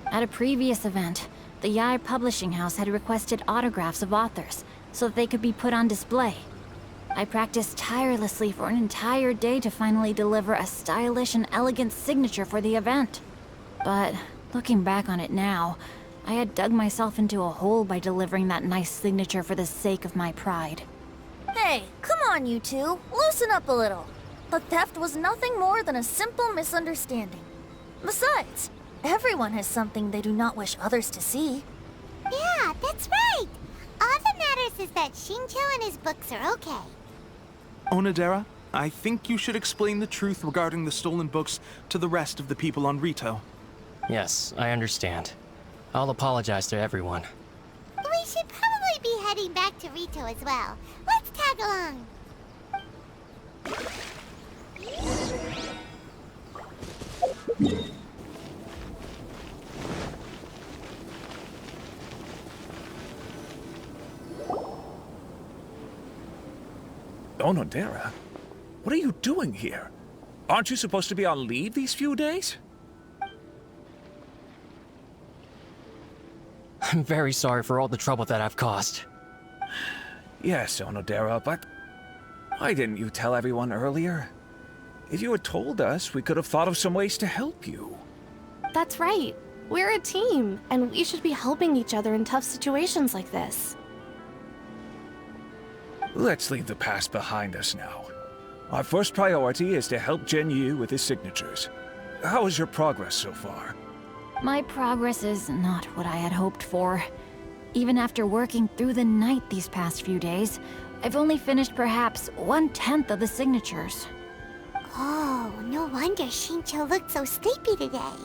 At a previous event, the Yae publishing house had requested autographs of authors so that they could be put on display. I practiced tirelessly for an entire day to finally deliver a stylish and elegant signature for the event. But looking back on it now, I had dug myself into a hole by delivering that nice signature for the sake of my pride. Hey, come on, you two. Loosen up a little. The theft was nothing more than a simple misunderstanding. Besides, everyone has something they do not wish others to see. Yeah, that's right. All that matters is that Shincho and his books are okay. Onodera, I think you should explain the truth regarding the stolen books to the rest of the people on Rito. Yes, I understand. I'll apologize to everyone. We should probably be heading back to Rito as well. Let's tag along. Onodera? What are you doing here? Aren't you supposed to be on leave these few days? I'm very sorry for all the trouble that I've caused. Yes, Onodera, but why didn't you tell everyone earlier? If you had told us, we could have thought of some ways to help you. That's right. We're a team, and we should be helping each other in tough situations like this. Let's leave the past behind us now. Our first priority is to help Genyu with his signatures. How is your progress so far? My progress is not what I had hoped for. Even after working through the night these past few days, I've only finished perhaps 1/10 of the signatures. Oh, no wonder Shincho looked so sleepy today.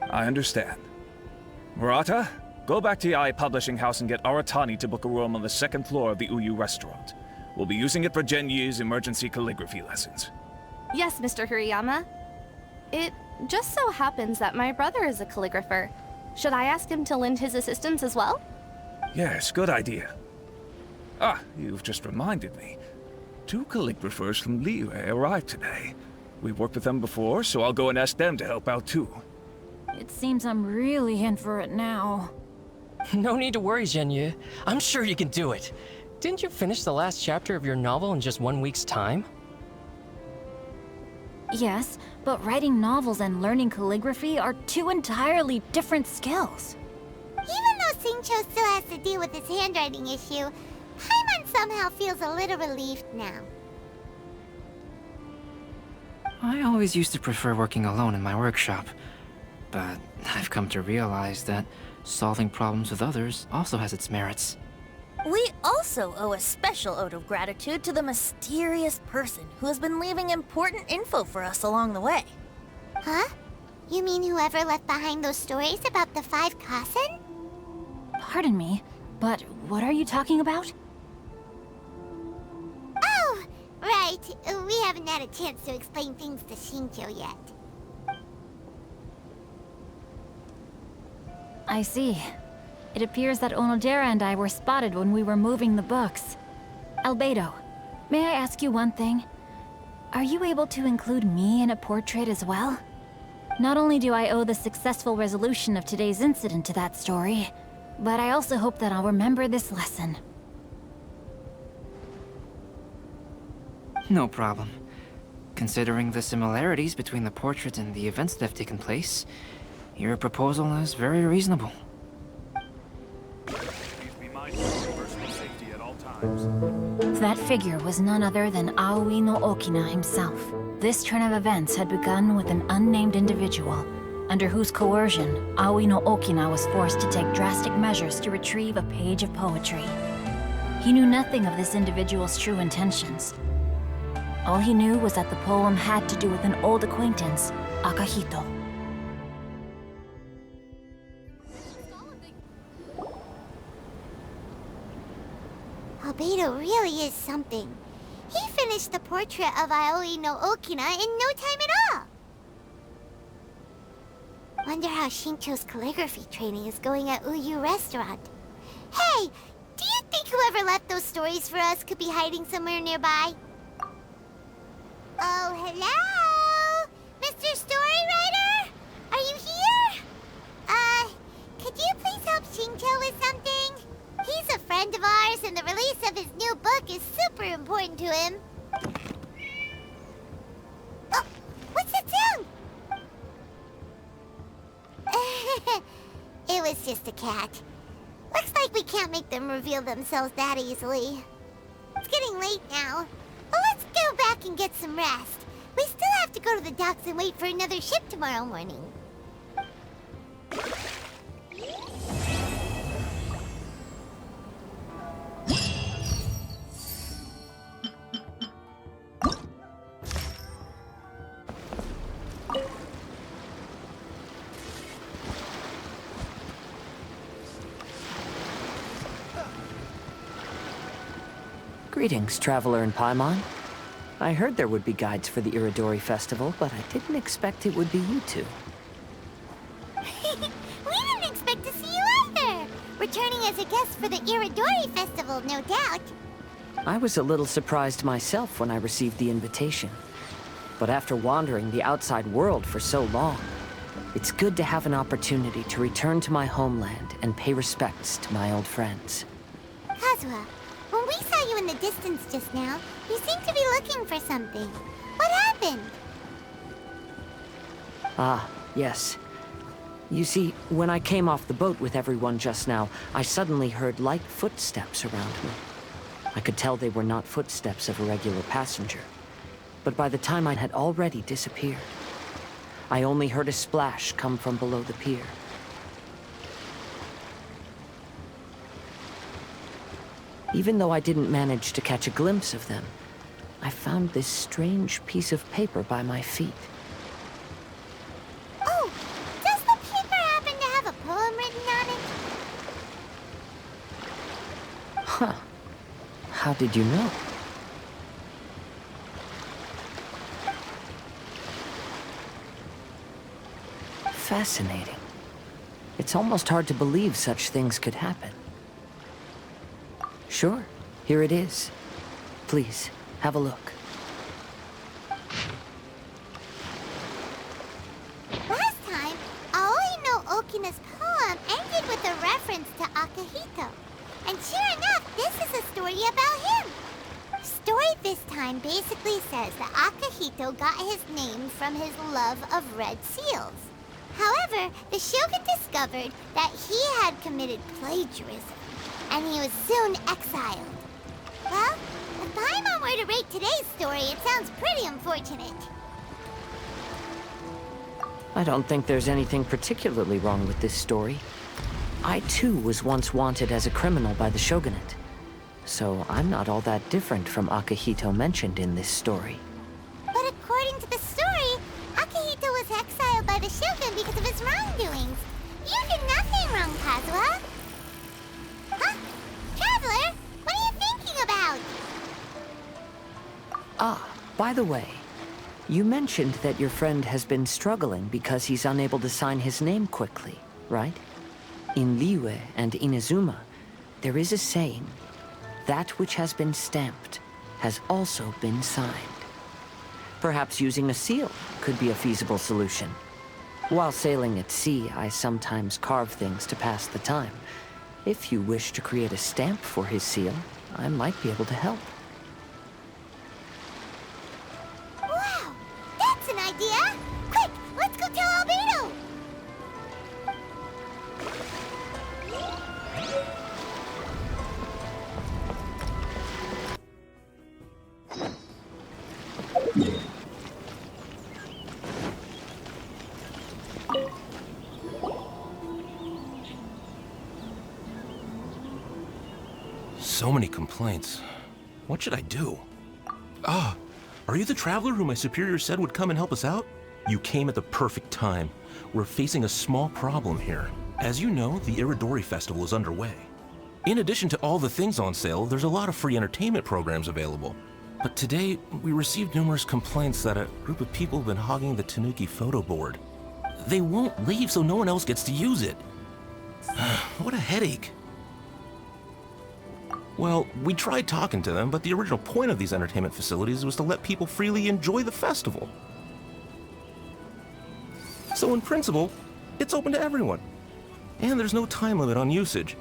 I understand. Murata, go back to Yae Publishing House and get Aratani to book a room on the second floor of the Uyu restaurant. We'll be using it for Genyu's emergency calligraphy lessons. Yes, Mr. Hiroyama. It just so happens that my brother is a calligrapher. Should I ask him to lend his assistance as well? Yes, good idea. Ah, you've just reminded me. 2 calligraphers from Liyue arrived today. We've worked with them before, so I'll go and ask them to help out too. It seems I'm really in for it now. No need to worry, Genyu. I'm sure you can do it. Didn't you finish the last chapter of your novel in just 1 week's time? Yes, but writing novels and learning calligraphy are 2 entirely different skills. Even though Shincho still has to deal with his handwriting issue, Paimon somehow feels a little relieved now. I always used to prefer working alone in my workshop, but I've come to realize that solving problems with others also has its merits. We also owe a special ode of gratitude to the mysterious person who has been leaving important info for us along the way. Huh? You mean whoever left behind those stories about the 5 Kasen? Pardon me, but what are you talking about? Oh, right. We haven't had a chance to explain things to Shincho yet. I see. It appears that Onodera and I were spotted when we were moving the books. Albedo, may I ask you one thing? Are you able to include me in a portrait as well? Not only do I owe the successful resolution of today's incident to that story, but I also hope that I'll remember this lesson. No problem. Considering the similarities between the portrait and the events that have taken place, your proposal is very reasonable. That figure was none other than Aoi no Okina himself. This turn of events had begun with an unnamed individual, under whose coercion, Aoi no Okina was forced to take drastic measures to retrieve a page of poetry. He knew nothing of this individual's true intentions. All he knew was that the poem had to do with an old acquaintance, Akahito. Albedo really is something. He finished the portrait of Aoi no Okina in no time at all. Wonder how Shincho's calligraphy training is going at Uyu Restaurant. Hey, do you think whoever left those stories for us could be hiding somewhere nearby? Oh, hello? Mr. Storywriter? Are you here? Could you please help Shincho with something? He's a friend of ours, and the release of his new book is super important to him. Oh, what's that sound? It was just a cat. Looks like we can't make them reveal themselves that easily. It's getting late now. Well, let's go back and get some rest. We still have to go to the docks and wait for another ship tomorrow morning. Greetings, traveler in Paimon. I heard there would be guides for the Iridori festival, but I didn't expect it would be you two. We didn't expect to see you either! Returning as a guest for the Iridori festival, no doubt. I was a little surprised myself when I received the invitation. But after wandering the outside world for so long, it's good to have an opportunity to return to my homeland and pay respects to my old friends. Kazuha, when we saw you in the distance just now, you seemed to be looking for something. What happened? Ah, yes. You see, when I came off the boat with everyone just now, I suddenly heard light footsteps around me. I could tell they were not footsteps of a regular passenger. But by the time I had already disappeared, I only heard a splash come from below the pier. Even though I didn't manage to catch a glimpse of them, I found this strange piece of paper by my feet. Oh, does the paper happen to have a poem written on it? Huh. How did you know? Fascinating. It's almost hard to believe such things could happen. Sure, here it is. Please, have a look. Last time, Aoi no Okina's poem ended with a reference to Akahito. And sure enough, this is a story about him. The story this time basically says that Akahito got his name from his love of red seals. However, the Shogun discovered that he had committed plagiarism, and he was soon exiled. Well, if Paimon were to rate today's story, it sounds pretty unfortunate. I don't think there's anything particularly wrong with this story. I too was once wanted as a criminal by the shogunate. So I'm not all that different from Akihito mentioned in this story. But according to the story, Akihito was exiled by the shogun because of his wrongdoings. You did nothing wrong, Kazuha. Huh? Traveler, what are you thinking about? Ah, by the way, you mentioned that your friend has been struggling because he's unable to sign his name quickly, right? In Liyue and Inazuma, there is a saying, that which has been stamped has also been signed. Perhaps using a seal could be a feasible solution. While sailing at sea, I sometimes carve things to pass the time. If you wish to create a stamp for his seal, I might be able to help. Wow, that's an idea! Quick, let's go tell Albedo! So many complaints. What should I do? Ah, are you the traveler who my superior said would come and help us out? You came at the perfect time. We're facing a small problem here. As you know, the Iridori festival is underway. In addition to all the things on sale, there's a lot of free entertainment programs available. But today, we received numerous complaints that a group of people have been hogging the Tanuki photo board. They won't leave so no one else gets to use it. What a headache. Well, we tried talking to them, but the original point of these entertainment facilities was to let people freely enjoy the festival. So in principle, it's open to everyone. And there's no time limit on usage.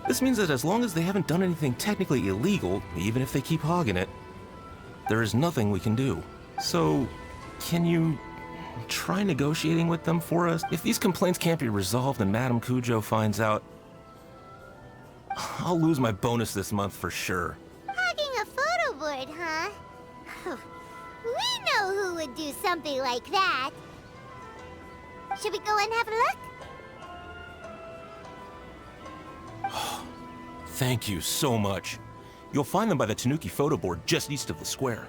This means that as long as they haven't done anything technically illegal, even if they keep hogging it, there is nothing we can do. So, can you try negotiating with them for us? If these complaints can't be resolved and Madame Kujo finds out, I'll lose my bonus this month for sure. Hogging a photo board, huh? We know who would do something like that. Should we go and have a look? Thank you so much. You'll find them by the Tanuki photo board just east of the square.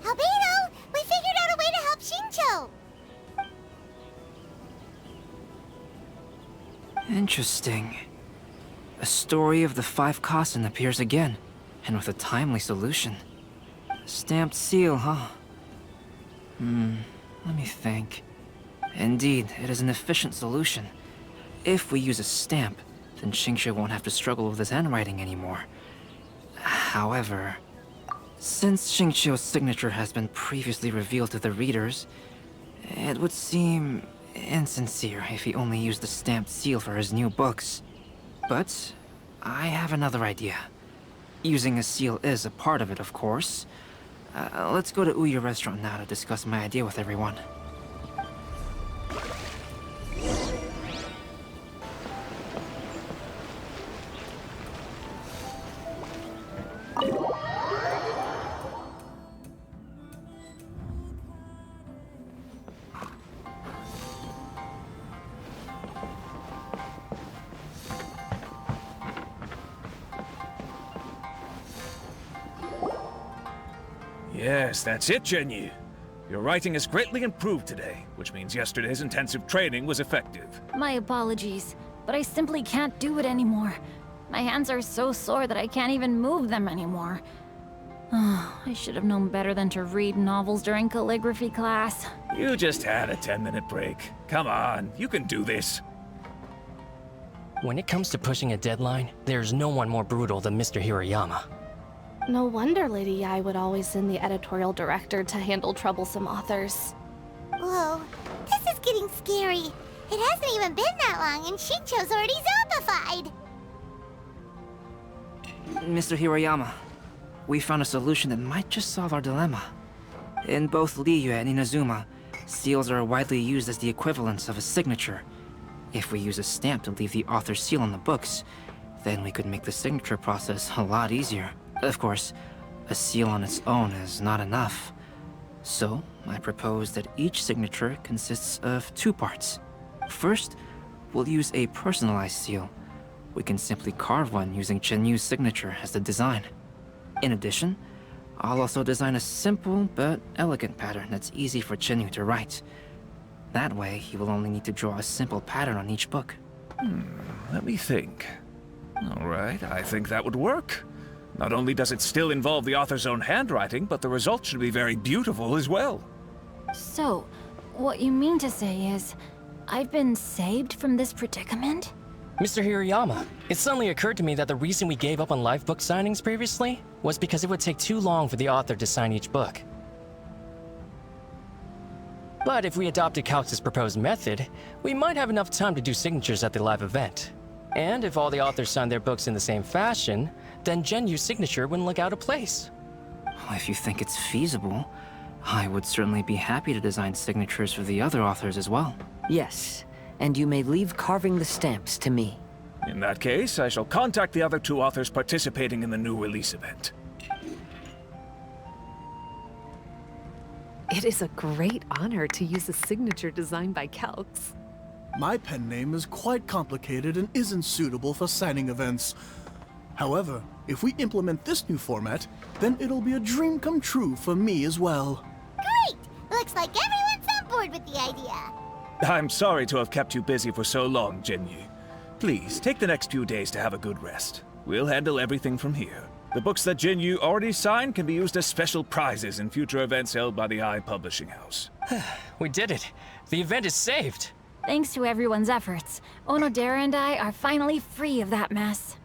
Albedo, we figured out a way to help Shincho. Interesting. A story of the 5 Kasen appears again, and with a timely solution. Stamped seal, huh? Let me think. Indeed, it is an efficient solution. If we use a stamp, then Xingqiu won't have to struggle with his handwriting anymore. However, since Xingqiu's signature has been previously revealed to the readers, it would seem insincere if he only used the stamped seal for his new books. But I have another idea. Using a seal is a part of it, of course. Let's go to Ouya restaurant now to discuss my idea with everyone. Yes, that's it, Genyu. Your writing has greatly improved today, which means yesterday's intensive training was effective. My apologies, but I simply can't do it anymore. My hands are so sore that I can't even move them anymore. I should have known better than to read novels during calligraphy class. You just had a 10-minute break. Come on, you can do this. When it comes to pushing a deadline, there's no one more brutal than Mr. Hiroyama. No wonder Lady Yai would always send the editorial director to handle troublesome authors. Whoa, this is getting scary. It hasn't even been that long and Shincho's already zombified. Mr. Hiroyama, we found a solution that might just solve our dilemma. In both Liyue and Inazuma, Seals are widely used as the equivalents of a signature. If we use a stamp to leave the author's seal on the books, then we could make the signature process a lot easier. Of course, a seal on its own is not enough. So, I propose that each signature consists of 2 parts. First, we'll use a personalized seal. We can simply carve one using Chenyu's signature as the design. In addition, I'll also design a simple but elegant pattern that's easy for Chenyu to write. That way, he will only need to draw a simple pattern on each book. Let me think. All right, I think that would work. Not only does it still involve the author's own handwriting, but the result should be very beautiful as well. So, what you mean to say is, I've been saved from this predicament? Mr. Hiroyama, it suddenly occurred to me that the reason we gave up on live book signings previously was because it would take too long for the author to sign each book. But if we adopted Calx's proposed method, we might have enough time to do signatures at the live event. And if all the authors signed their books in the same fashion, then Genyu's signature wouldn't look out of place. If you think it's feasible, I would certainly be happy to design signatures for the other authors as well. Yes, and you may leave carving the stamps to me. In that case, I shall contact the other 2 authors participating in the new release event. It is a great honor to use a signature designed by Calx. My pen name is quite complicated and isn't suitable for signing events. However, if we implement this new format, then it'll be a dream come true for me as well. Great! Looks like everyone's on board with the idea. I'm sorry to have kept you busy for so long, Genyu. Please, take the next few days to have a good rest. We'll handle everything from here. The books that Genyu already signed can be used as special prizes in future events held by the Publishing House. We did it. The event is saved. Thanks to everyone's efforts, Onodera and I are finally free of that mess.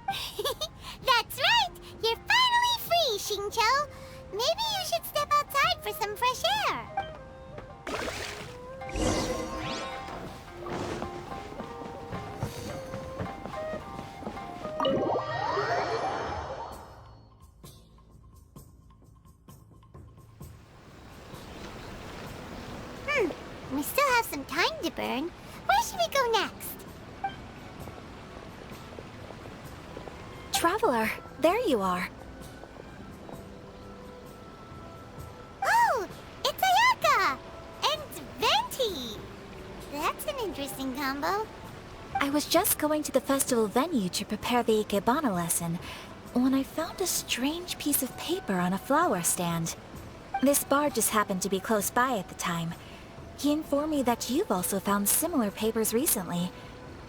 That's right! You're finally free, Xingqiu! Maybe you should step outside for some fresh air. We still have some time to burn. Where should we go next? Traveler, there you are. Oh, it's Ayaka! And Venti! That's an interesting combo. I was just going to the festival venue to prepare the Ikebana lesson when I found a strange piece of paper on a flower stand. This bard just happened to be close by at the time. He informed me that you've also found similar papers recently.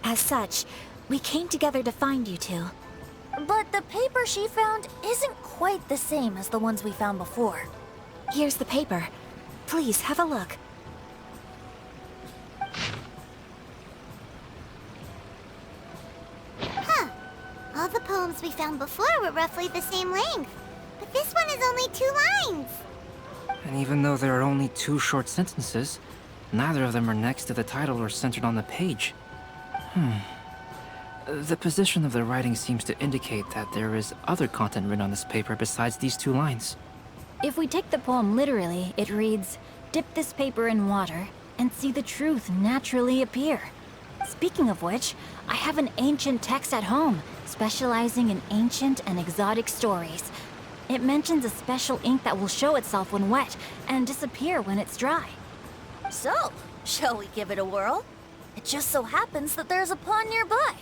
As such, we came together to find you two. But the paper she found isn't quite the same as the ones we found before. Here's the paper. Please, have a look. Huh. All the poems we found before were roughly the same length. But this one is only 2 lines. And even though there are only 2 short sentences, neither of them are next to the title or centered on the page. The position of the writing seems to indicate that there is other content written on this paper besides these 2 lines. If we take the poem literally, it reads, "Dip this paper in water and see the truth naturally appear." Speaking of which, I have an ancient text at home, specializing in ancient and exotic stories. It mentions a special ink that will show itself when wet and disappear when it's dry. So, shall we give it a whirl? It just so happens that there's a pond nearby.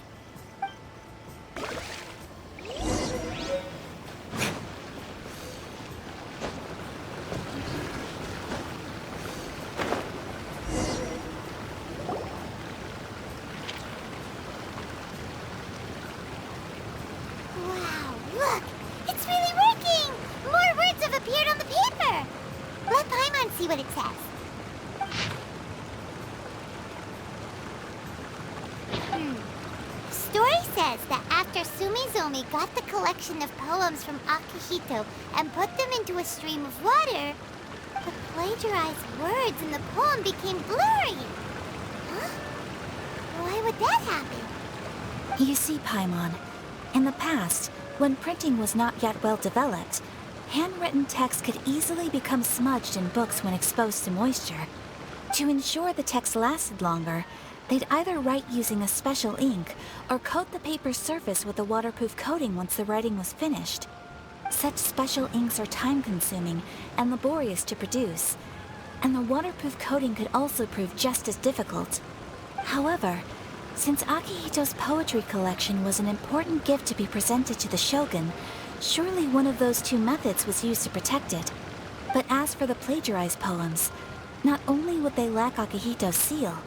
Wow, look! It's really working! More words have appeared on the paper! Let Paimon see what it says. Story says that after Sumizomi got the collection of poems from Akihito and put them into a stream of water, the plagiarized words in the poem became blurry. Huh? Why would that happen? You see, Paimon, in the past, when printing was not yet well developed, Handwritten text could easily become smudged in books when exposed to moisture. To ensure the text lasted longer, they'd either write using a special ink or coat the paper's surface with a waterproof coating once the writing was finished. Such special inks are time-consuming and laborious to produce, and the waterproof coating could also prove just as difficult. However, since Akihito's poetry collection was an important gift to be presented to the shogun, surely one of those two methods was used to protect it. But as for the plagiarized poems, not only would they lack Akihito's seal,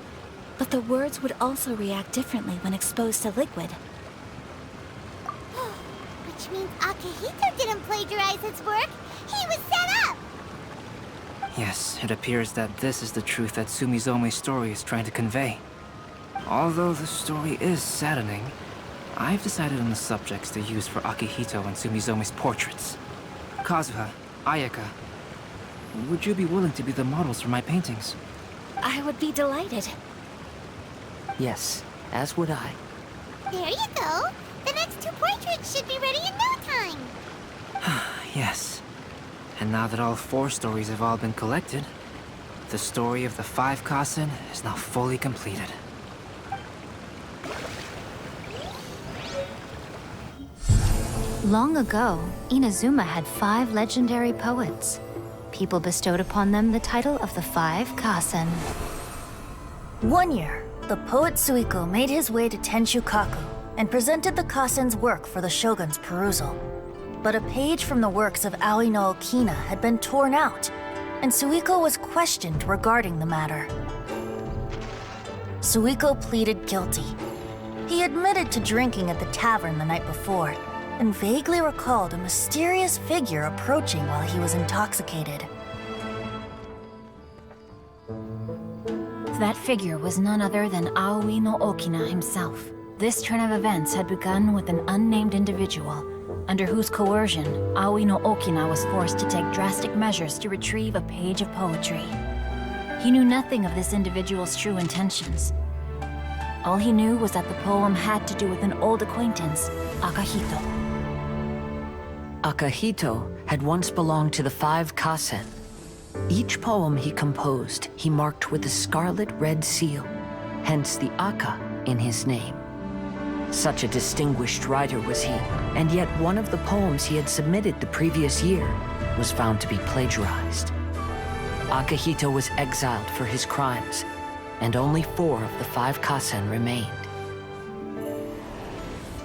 but the words would also react differently when exposed to liquid. Which means Akihito didn't plagiarize his work. He was set up! Yes, it appears that this is the truth that Sumizome's story is trying to convey. Although the story is saddening, I've decided on the subjects to use for Akihito and Sumizome's portraits. Kazuha, Ayaka, would you be willing to be the models for my paintings? I would be delighted. Yes, as would I. There you go. The next two portraits should be ready in no time. Yes. And now that all 4 stories have all been collected, the story of the 5 Kasen is now fully completed. Long ago, Inazuma had 5 legendary poets. People bestowed upon them the title of the 5 Kasen. One year, the poet Suiko made his way to Tenshukaku and presented the Kasen's work for the shogun's perusal. But a page from the works of Aoi no Okina had been torn out, and Suiko was questioned regarding the matter. Suiko pleaded guilty. He admitted to drinking at the tavern the night before, and vaguely recalled a mysterious figure approaching while he was intoxicated. That figure was none other than Aoi no Okina himself. This turn of events had begun with an unnamed individual, under whose coercion, Aoi no Okina was forced to take drastic measures to retrieve a page of poetry. He knew nothing of this individual's true intentions. All he knew was that the poem had to do with an old acquaintance, Akihito. Akihito had once belonged to the 5 Kasen. Each poem he composed, he marked with a scarlet red seal, hence the Aka in his name. Such a distinguished writer was he, and yet one of the poems he had submitted the previous year was found to be plagiarized. Akihito was exiled for his crimes, and only 4 of the 5 Kasen remained.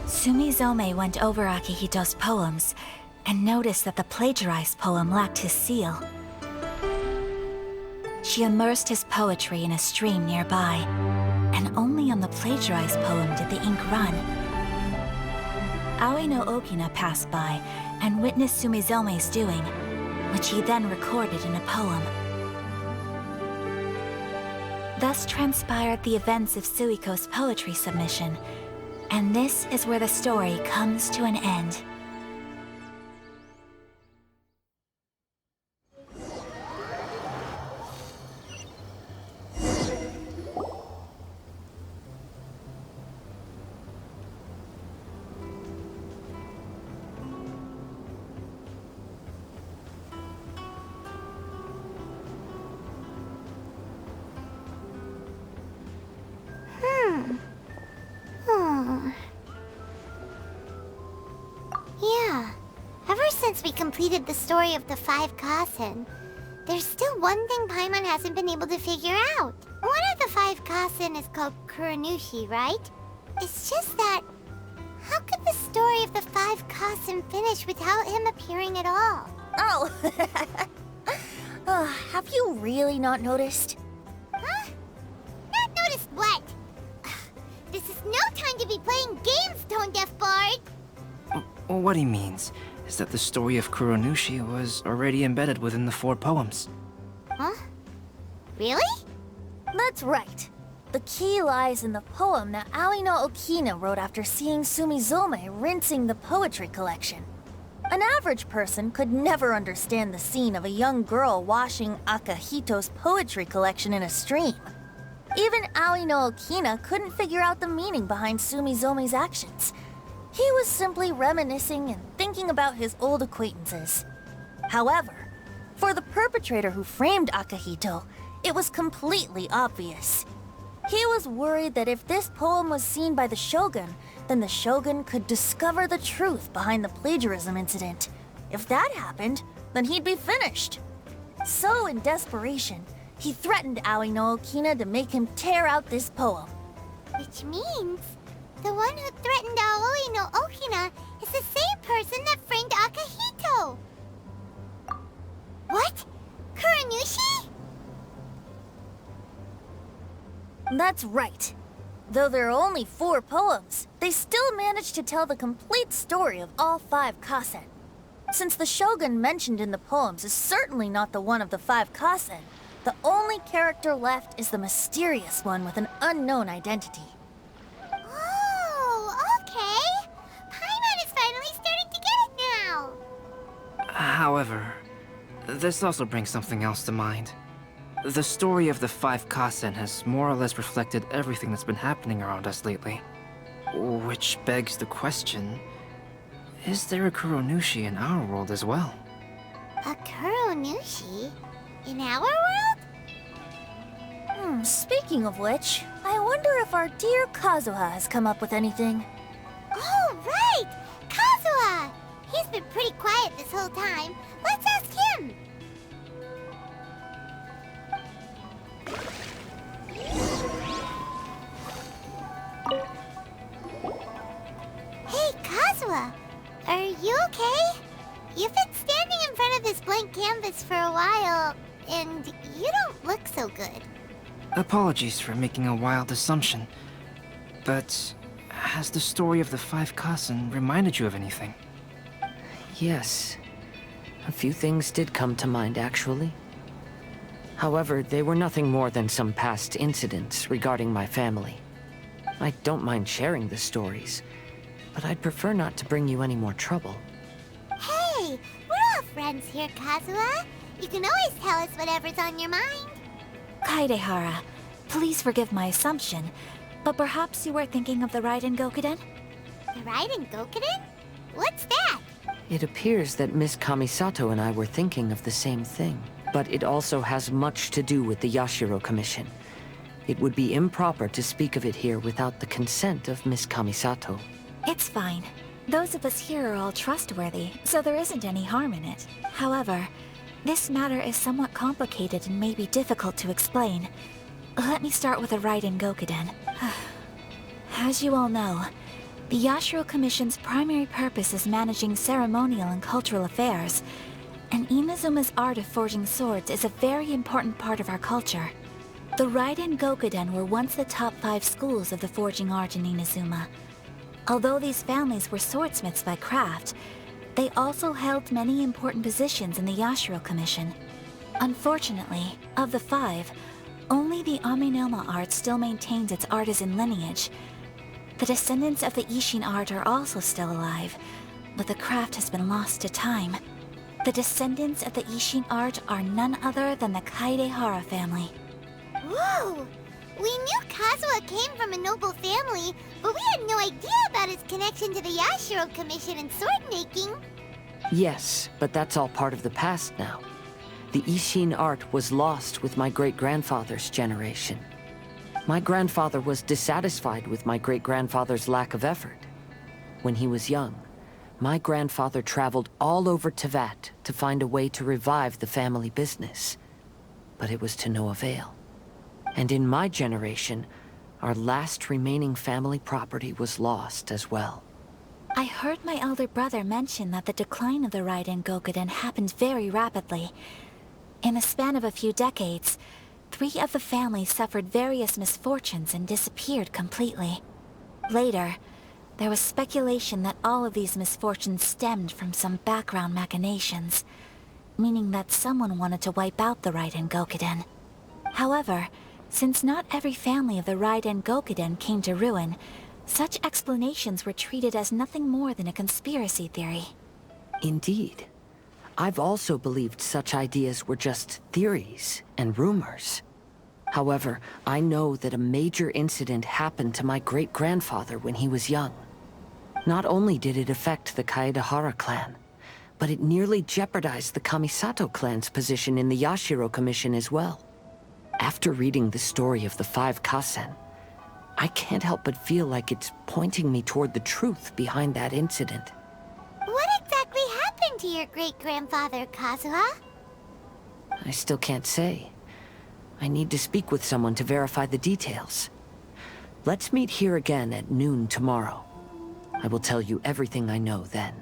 Sumizome went over Akihito's poems and noticed that the plagiarized poem lacked his seal. She immersed his poetry in a stream nearby, and only on the plagiarized poem did the ink run. Aoi no Okina passed by and witnessed Sumizome's doing, which he then recorded in a poem. Thus transpired the events of Suiko's poetry submission, and this is where the story comes to an end. Yeah. Ever since we completed the story of the 5 Kasen, there's still one thing Paimon hasn't been able to figure out. One of the 5 Kasen is called Kuronushi, right? It's just that, how could the story of the 5 Kasen finish without him appearing at all? Oh! Have you really not noticed? Huh? Not noticed what? This is no time to be playing games, Tone Deaf Bard! What he means is that the story of Kuronushi was already embedded within the 4 poems. Huh? Really? That's right. The key lies in the poem that Aoi no Okina wrote after seeing Sumizome rinsing the poetry collection. An average person could never understand the scene of a young girl washing Akihito's poetry collection in a stream. Even Aoi no Okina couldn't figure out the meaning behind Sumizome's actions. He was simply reminiscing and thinking about his old acquaintances. However, for the perpetrator who framed Akihito, it was completely obvious. He was worried that if this poem was seen by the Shogun, then the Shogun could discover the truth behind the plagiarism incident. If that happened, then he'd be finished. So, in desperation, he threatened Aoi no Okina to make him tear out this poem. Which means the one who threatened Aoi no Okina is the same person that framed Akihito. What? Kuranushi? That's right. Though there are only 4 poems, they still managed to tell the complete story of all 5 kasen. Since the Shogun mentioned in the poems is certainly not the one of the 5 kasen, the only character left is the mysterious one with an unknown identity. Oh, okay. Paimon is finally starting to get it now. However, this also brings something else to mind. The story of the 5 kasen has more or less reflected everything that's been happening around us lately. Which begs the question, is there a Kuronushi in our world as well? A Kuronushi? In our world? Speaking of which, I wonder if our dear Kazuha has come up with anything. Oh, right! Kazuha! He's been pretty quiet this whole time. Let's ask him! Hey, Kazuha! Are you okay? You've been standing in front of this blank canvas for a while, and you don't look so good. Apologies for making a wild assumption, but has the story of the 5 kasen reminded you of anything? Yes. A few things did come to mind, actually. However, they were nothing more than some past incidents regarding my family. I don't mind sharing the stories, but I'd prefer not to bring you any more trouble. Hey, we're all friends here, Kazuha. You can always tell us whatever's on your mind. Kaidehara, please forgive my assumption, but perhaps you were thinking of the Raiden Gokuden? The Raiden Gokuden? What's that? It appears that Miss Kamisato and I were thinking of the same thing, but it also has much to do with the Yashiro Commission. It would be improper to speak of it here without the consent of Miss Kamisato. It's fine. Those of us here are all trustworthy, so there isn't any harm in it. However, this matter is somewhat complicated and may be difficult to explain. Let me start with the Raiden Gokuden. As you all know, the Yashiro Commission's primary purpose is managing ceremonial and cultural affairs, and Inazuma's art of forging swords is a very important part of our culture. The Raiden Gokuden were once the top 5 schools of the forging art in Inazuma. Although these families were swordsmiths by craft, they also held many important positions in the Yashiro Commission. Unfortunately, of the 5, only the Aminoma art still maintains its artisan lineage. The descendants of the Ishin art are also still alive, but the craft has been lost to time. The descendants of the Ishin art are none other than the Kaidehara family. Whoa! We knew Kazuha came from a noble family, but we had no idea about his connection to the Yashiro Commission and sword making. Yes, but that's all part of the past now. The Ishin art was lost with my great-grandfather's generation. My grandfather was dissatisfied with my great-grandfather's lack of effort. When he was young, my grandfather traveled all over Tevat to find a way to revive the family business. But it was to no avail. And in my generation, our last remaining family property was lost as well. I heard my elder brother mention that the decline of the Raiden Gokuden happened very rapidly. In the span of a few decades, 3 of the families suffered various misfortunes and disappeared completely. Later, there was speculation that all of these misfortunes stemmed from some background machinations, meaning that someone wanted to wipe out the Raiden Gokuden. However, since not every family of the Raiden Gokuden came to ruin, such explanations were treated as nothing more than a conspiracy theory. Indeed. I've also believed such ideas were just theories and rumors. However, I know that a major incident happened to my great-grandfather when he was young. Not only did it affect the Kaedehara clan, but it nearly jeopardized the Kamisato clan's position in the Yashiro Commission as well. After reading the story of the 5 Kasen, I can't help but feel like it's pointing me toward the truth behind that incident. What exactly happened to your great-grandfather, Kazuha? I still can't say. I need to speak with someone to verify the details. Let's meet here again at noon tomorrow. I will tell you everything I know then.